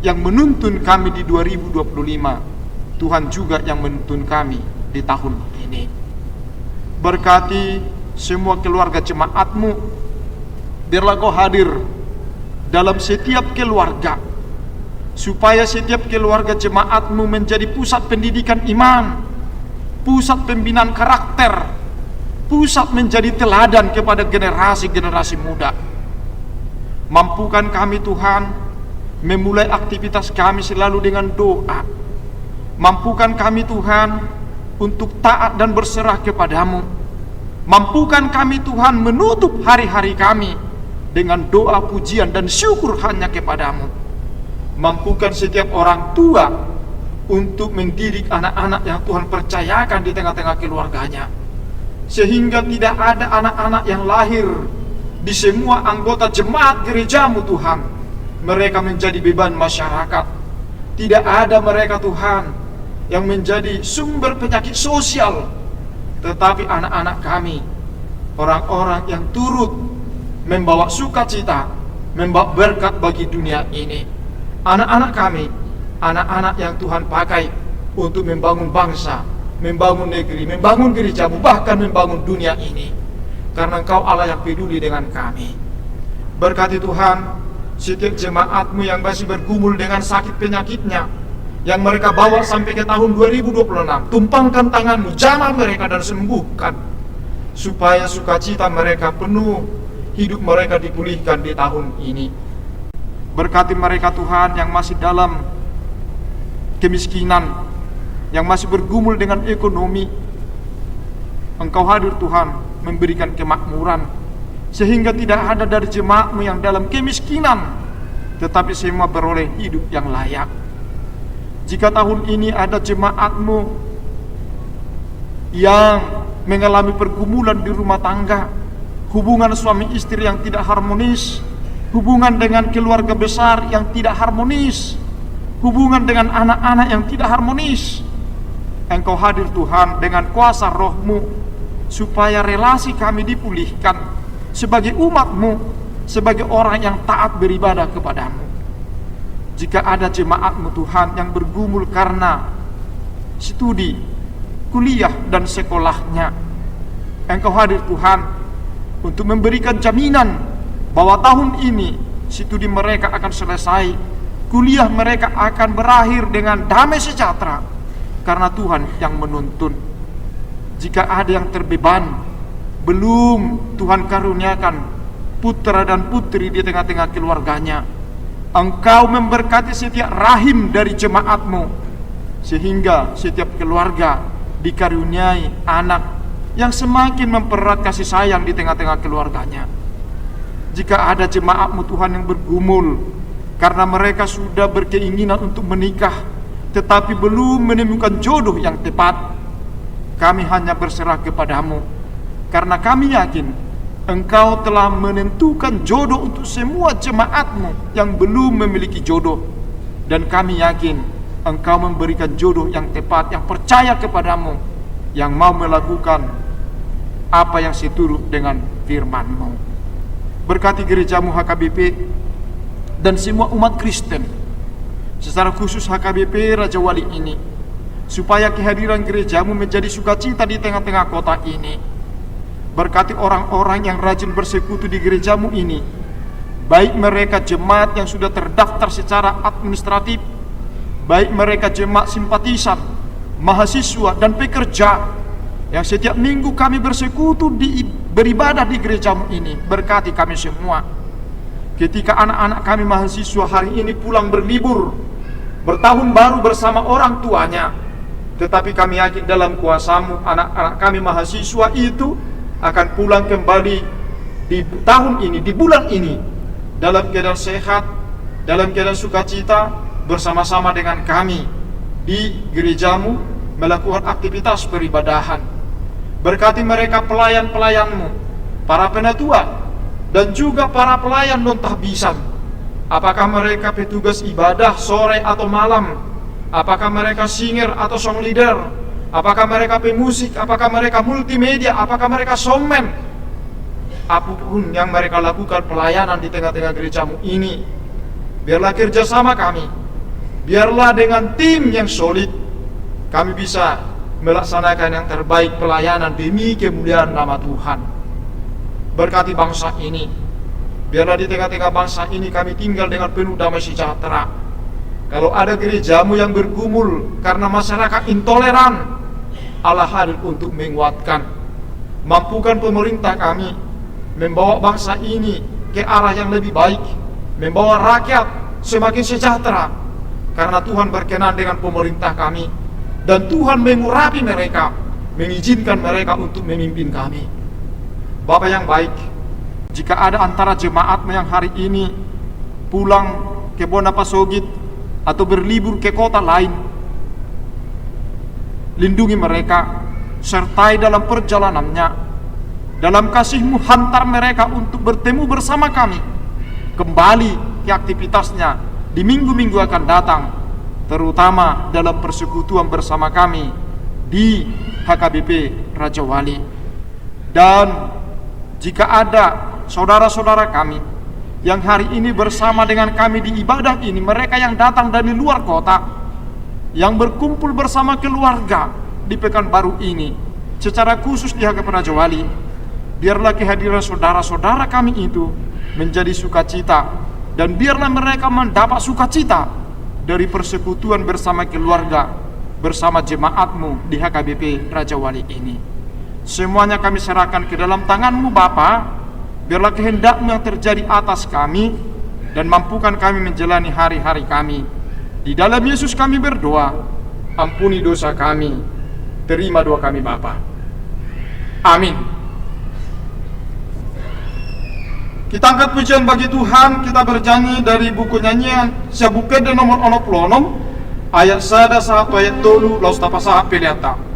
yang menuntun kami di 2025, Tuhan juga yang menuntun kami di tahun ini. Berkati semua keluarga jemaat-Mu. Biarlah Kau hadir dalam setiap keluarga, supaya setiap keluarga jemaat-Mu menjadi pusat pendidikan iman, pusat pembinaan karakter, pusat menjadi teladan kepada generasi-generasi muda. Mampukan kami Tuhan memulai aktivitas kami selalu dengan doa. Mampukan kami Tuhan untuk taat dan berserah kepada-Mu. Mampukan kami Tuhan menutup hari-hari kami dengan doa, pujian, dan syukur hanya kepada-Mu. Mampukan setiap orang tua untuk mendidik anak-anak yang Tuhan percayakan di tengah-tengah keluarganya, sehingga tidak ada anak-anak yang lahir di semua anggota jemaat gereja-Mu Tuhan, mereka menjadi beban masyarakat. Tidak ada mereka Tuhan yang menjadi sumber penyakit sosial, tetapi anak-anak kami orang-orang yang turut membawa sukacita, membawa berkat bagi dunia ini. Anak-anak kami, anak-anak yang Tuhan pakai untuk membangun bangsa, membangun negeri, membangun gereja-Mu, bahkan membangun dunia ini. Karena Engkau Allah yang peduli dengan kami. Berkati Tuhan setiap jemaat-Mu yang masih bergumul dengan sakit penyakitnya, yang mereka bawa sampai ke tahun 2026. Tumpangkan tangan-Mu, jamah mereka dan sembuhkan, supaya sukacita mereka penuh, hidup mereka dipulihkan di tahun ini. Berkati mereka Tuhan yang masih dalam kemiskinan, yang masih bergumul dengan ekonomi. Engkau hadir Tuhan memberikan kemakmuran, sehingga tidak ada dari jemaat-Mu yang dalam kemiskinan, tetapi semua beroleh hidup yang layak. Jika tahun ini ada jemaat-Mu yang mengalami pergumulan di rumah tangga, hubungan suami istri yang tidak harmonis, hubungan dengan keluarga besar yang tidak harmonis, hubungan dengan anak-anak yang tidak harmonis, Engkau hadir Tuhan dengan kuasa Roh-Mu, supaya relasi kami dipulihkan sebagai umat-Mu, sebagai orang yang taat beribadah kepada-Mu. Jika ada jemaat-Mu Tuhan yang bergumul karena studi, kuliah, dan sekolahnya, Engkau hadir Tuhan untuk memberikan jaminan bahwa tahun ini studi mereka akan selesai, kuliah mereka akan berakhir dengan damai sejahtera, karena Tuhan yang menuntun. jika ada yang terbeban, belum Tuhan karuniakan putra dan putri di tengah-tengah keluarganya, Engkau memberkati setiap rahim dari jemaat-Mu, sehingga setiap keluarga dikaruniai anak yang semakin mempererat kasih sayang di tengah-tengah keluarganya. Jika ada jemaat-Mu Tuhan yang bergumul karena mereka sudah berkeinginan untuk menikah tetapi belum menemukan jodoh yang tepat, kami hanya berserah kepadamu, karena kami yakin Engkau telah menentukan jodoh untuk semua jemaat-Mu yang belum memiliki jodoh. Dan kami yakin Engkau memberikan jodoh yang tepat, yang percaya kepadamu, yang mau melakukan apa yang seturut dengan firman-Mu. Berkati gereja-Mu HKBP dan semua umat Kristen, secara khusus HKBP Raja Wali ini, supaya kehadiran gereja-Mu menjadi sukacita di tengah-tengah kota ini. Berkati orang-orang yang rajin bersekutu di gereja-Mu ini, baik mereka jemaat yang sudah terdaftar secara administratif, baik mereka jemaat simpatisan, mahasiswa dan pekerja yang setiap minggu kami bersekutu beribadah di gereja-Mu ini. Berkati kami semua. Ketika anak-anak kami mahasiswa hari ini pulang berlibur, bertahun baru bersama orang tuanya, tetapi kami yakin dalam kuasa-Mu anak-anak kami mahasiswa itu akan pulang kembali di tahun ini, di bulan ini, dalam keadaan sehat, dalam keadaan sukacita, bersama-sama dengan kami di gereja-Mu melakukan aktivitas peribadahan. Berkati mereka pelayan-pelayan-Mu, para penatua, dan juga para pelayan non-tahbisan. Apakah mereka petugas ibadah sore atau malam? Apakah mereka singer atau song leader? Apakah mereka pemusik? Apakah mereka multimedia? Apakah mereka showman? Apapun yang mereka lakukan pelayanan di tengah-tengah gereja-Mu ini, biarlah kerjasama kami, biarlah dengan tim yang solid, kami bisa melaksanakan yang terbaik pelayanan demi kemuliaan nama Tuhan. Berkati bangsa ini, biarlah di tengah-tengah bangsa ini kami tinggal dengan penuh damai sejahtera. Kalau ada gereja-Mu yang bergumul karena masyarakat intoleran, Allah hadir untuk menguatkan. Mampukan pemerintah kami membawa bangsa ini ke arah yang lebih baik, membawa rakyat semakin sejahtera, karena Tuhan berkenan dengan pemerintah kami, dan Tuhan mengurapi mereka, mengizinkan mereka untuk memimpin kami. Bapa yang baik, jika ada antara jemaat-Mu yang hari ini pulang ke Bonapasogit atau berlibur ke kota lain, lindungi mereka, sertai dalam perjalanannya. Dalam kasih-Mu hantar mereka untuk bertemu bersama kami, kembali ke aktivitasnya di minggu-minggu akan datang, terutama dalam persekutuan bersama kami di HKBP Raja Wali. Dan jika ada saudara-saudara kami yang hari ini bersama dengan kami di ibadah ini, mereka yang datang dari luar kota, yang berkumpul bersama keluarga di Pekanbaru ini, secara khusus di HKBP Raja Wali, biarlah kehadiran saudara-saudara kami itu menjadi sukacita, dan biarlah mereka mendapat sukacita dari persekutuan bersama keluarga, bersama jemaat-Mu di HKBP Raja Wali ini. Semuanya kami serahkan ke dalam tangan-Mu Bapa. Biarlah kehendak-Mu yang terjadi atas kami, dan mampukan kami menjalani hari-hari kami. Di dalam Yesus kami berdoa, ampuni dosa kami, terima doa kami Bapa. Amin. Kita angkat pujian bagi Tuhan. Kita bernyanyi dari buku nyanyian Sabukede nomor 66 ayat 1 sampai ayat 3 laus tapasaha peliata.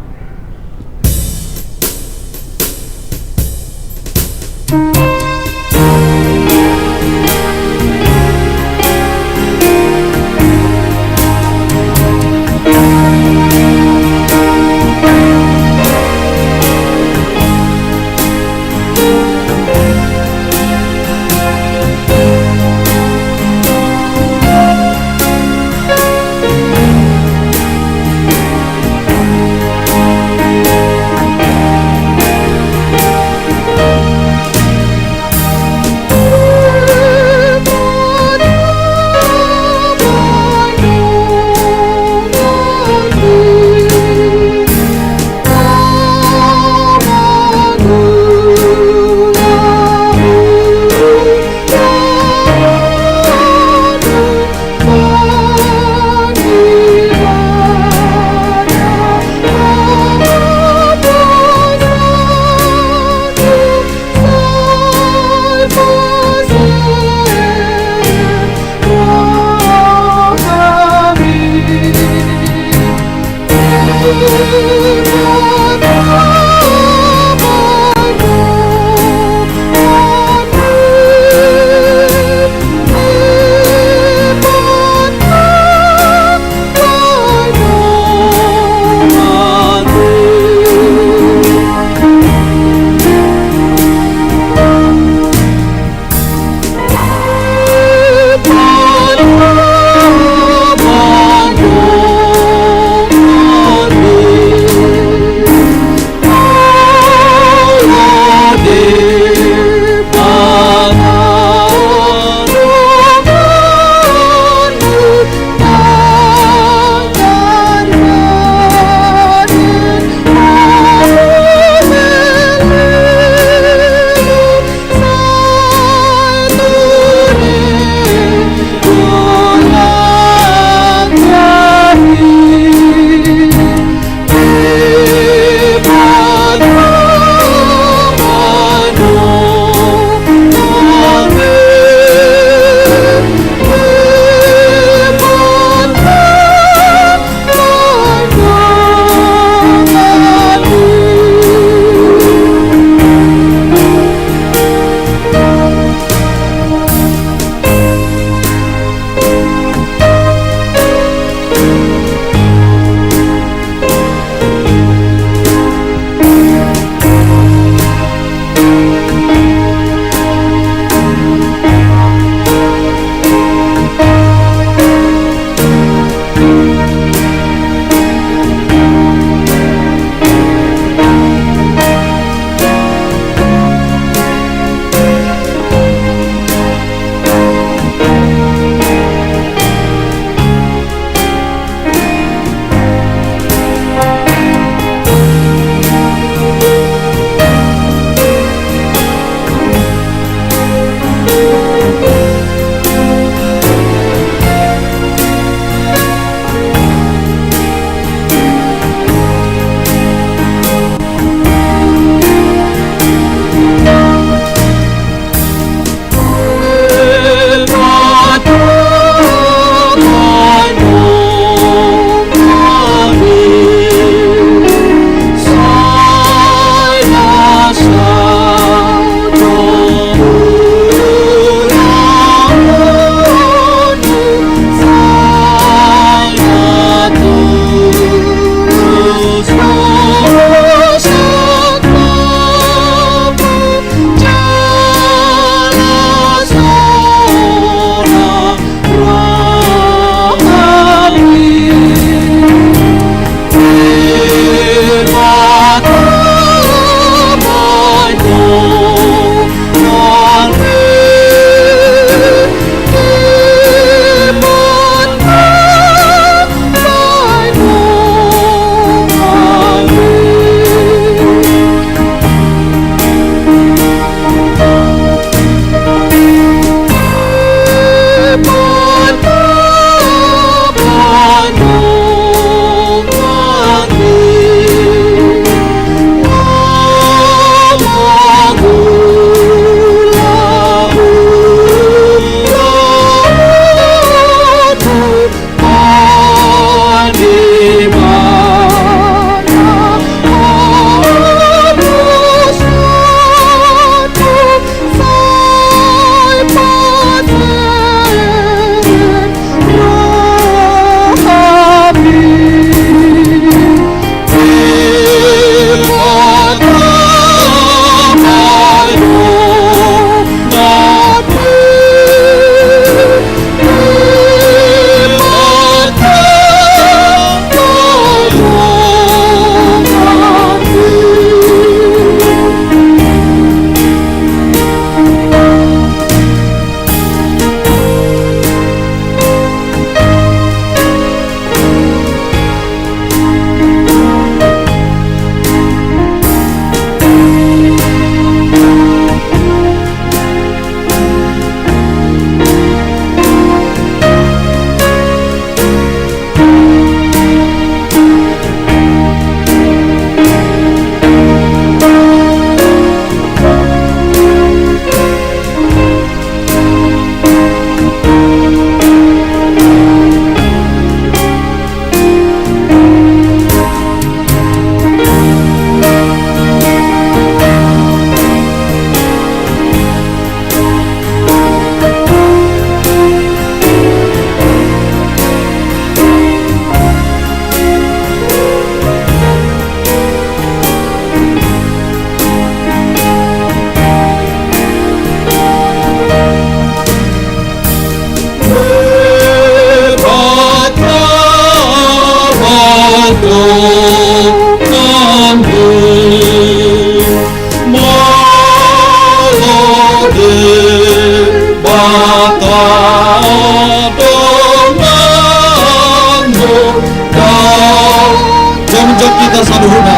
Kita saluhuna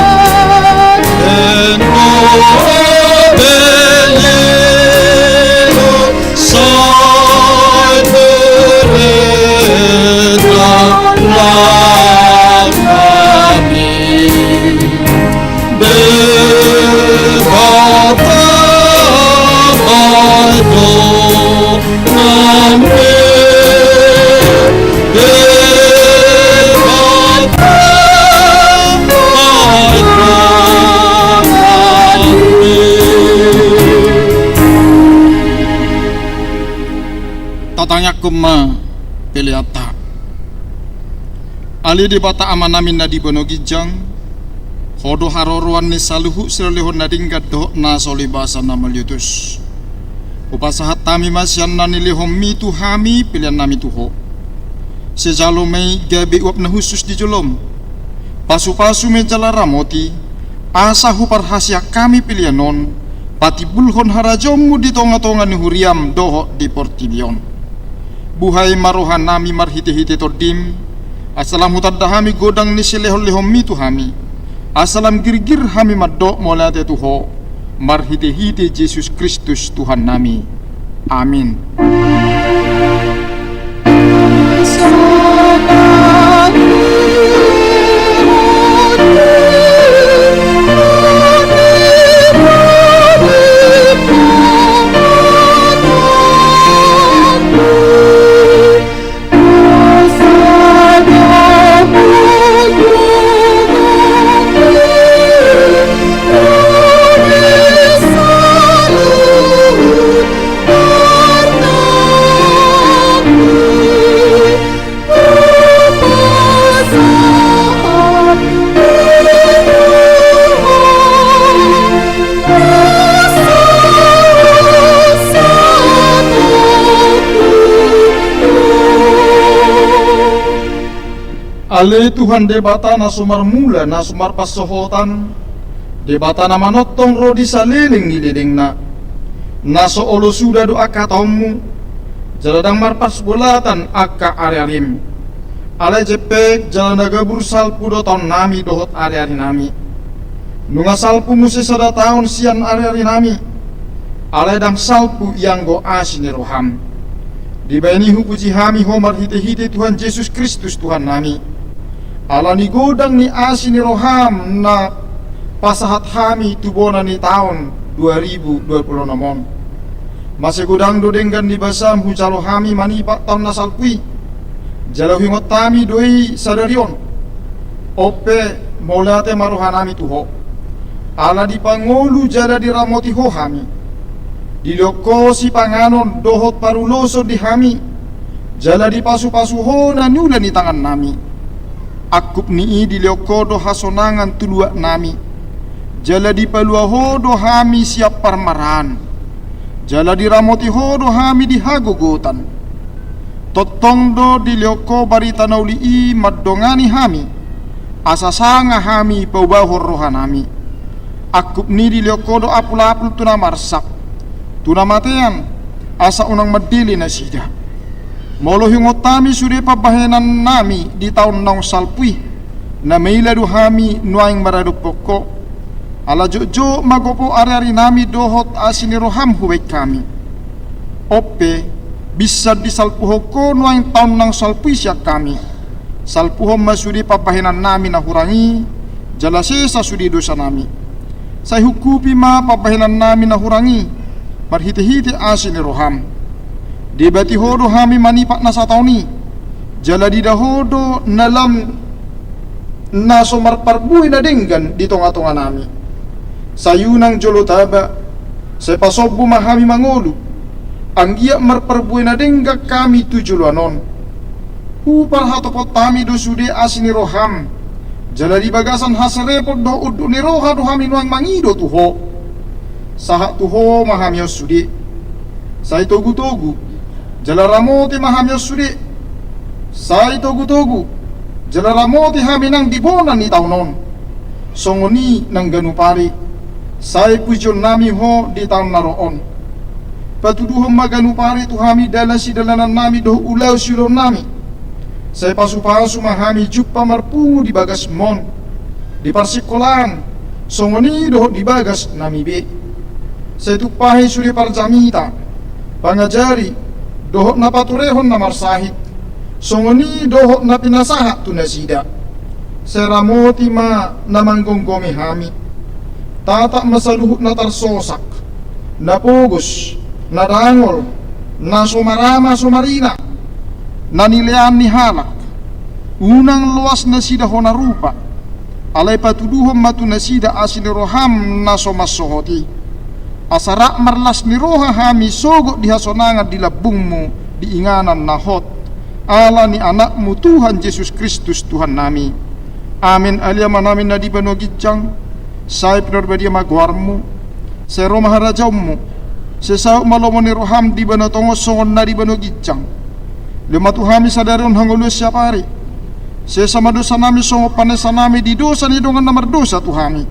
tatanya kuma peliata ali di bata amanamin na di bonogijang hodo haroroan ni saluhu siralihon na dinggat do na solibasa na malyutus upasahat tami masyan na nilihom mitu hami pilihan nami tuho sejalo may gabi uap na husus di julom pasu-pasu may jalaramoti asa huparhasya kami pilihanon pati bulhon harajomu di tonga-tonga ni huriam doho di portilion buhay marohan nami marhiti-hiti tordim asalam hutadda hami godang ni silehon-lehom mitu hami asalam girgir hami maddo molate tuho marhiti-hiti Yesus Kristus Tuhan nami amin. Ale Tuhan debata na sumar mula na sumar pasohotan debata na manotong rodi sa liling nililing na so olo suda do akatommu jaladang marpas bulatan akka ariarim ale jepek jalanaga bursal pudo ton nami dohot ariari nami nunga salpu musi sada tahun sian ariari nami ale dang salpu yang go asini roham dibaini hupuji hami homar hite-hite Tuhan Yesus Kristus Tuhan nami ala ni godang ni asini roham na pasahat hami tubona ni tahun 2026 masih godang dodenggan di basam hujalo hami manipak tahun nasalpui jalo hingot tami doi sadarion ope molate marohanami tuho ala di pangolu jada di ramoti ho hami di loko si panganon dohot paruloso di hami jala di pasu-pasu ho na nula ni tangan nami akup ni di loko do hasonangan tulua nami jala di palua ho do hami siap parmaran jala di ramoti ho do hami di hagogotan totong do di loko barita nauli i maddongani hami asasanga hami paubahor rohanami akup ni di loko do apul-apul tuna marsak tuna matean asa unang madili na sida molo hingotami sude pabahenan nami di tahun naong salpui na mailadu hami nuaing maradu poko ala jojo magopo ari-ari nami dohot asini roham huwek kami ope bisa disalpuho ko nuaing tahun nang salpui siak kami salpuho masudi pabahenan nami na hurangi jalasesa sudi dosa nami say hukupi ma pabahenan nami na hurangi marhiti-hiti asini roham di bati hodo hami manipak na satauni jala di dahodo nalam na somar parbuy na denggan di tonga-tonga nami sayunang jolo taba sepasobu mahami mangolu ang giyak marparbuy na dengga kami tujuluanon upar hatopot tami do sude asini roham jala di bagasan hasarepot do udu ni roha do hami nuang mangido tuho sahak tuho mahami sude say togu-togu jalaramoti mahamyo suri sai togu-togu jalaramoti hami nang dibonan ni taunon songoni nang ganupari sai pujon nami ho di taun naroon patuduhom maganupari tu hami dalasi dalanan nami doh ulau silon nami sai pasu-pasu mahami juppa marpungu di bagas mon di parsikolan songoni doh di bagas nami be sai tupahi suri parjamita pangajari dohok na paturehon na marsahit songoni dohok na pinasaha tu nasida seramoti ma namanggonggomi hami tata masaluhut na tarsosak na pugos na dangol na sumarama sumarina na nilean ni halak unang luas na sida hona rupa alay patuduhom matu na sida asiniroham na somasohoti asara marlas ni roha hami sogo dihasonangan di labungmu diinganan na hot ala ni anakmu Tuhan Yesus Kristus Tuhan nami. Amin. Aliama namin na di banogitjang say pinarbadia magwarmu sa Roma harajawmu sa sao malomo ni roham di banotongos songon na di banogitjang lumatu hami sadaron hangulus siya pari sa sama dosa nami songo panesa nami di dosa ni dongan namar dosa tuhami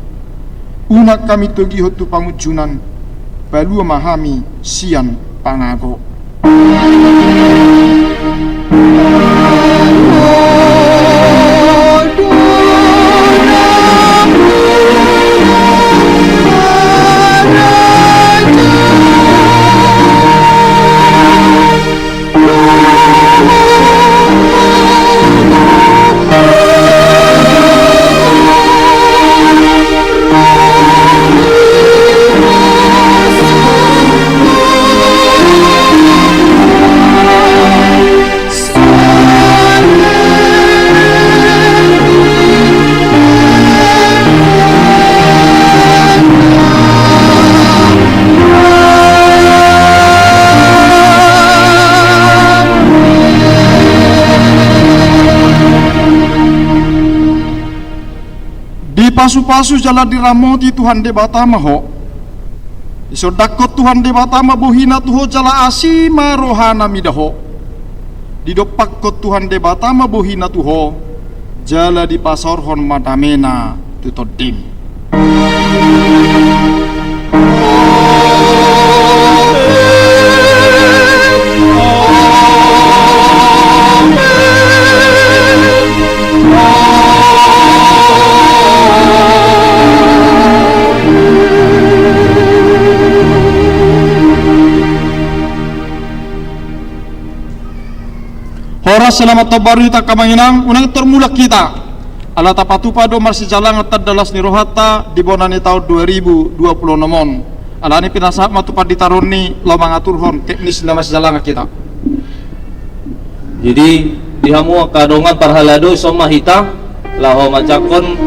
unak kami tugihot tu pangujunan balua mahami sian pangago. Pasu-pasu jala diramoti Tuhan de batama ho isodakot Tuhan de batama bohina tuho jala asima rohana midaho didopakot Tuhan de batama bohina tuho jala di pasorhon madamena tutodim. Horas selamat tabaru ta kamanginang unang termulak kita ala tapatupa do marsi jalang tadalas ni rohata di bonani tahun 2020 nomon ala ni pinasa matupa ditaroni lo mangaturhon teknis na mas jalang kita. Jadi dihamu kadongan parhalado soma hita laho macakon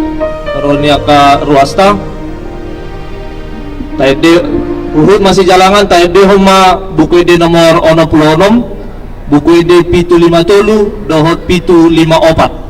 ronia ka ruasta taide uhud masih jalangan taide homa buku ide nomor 66 buku ide pitu 53 dohot pitu 54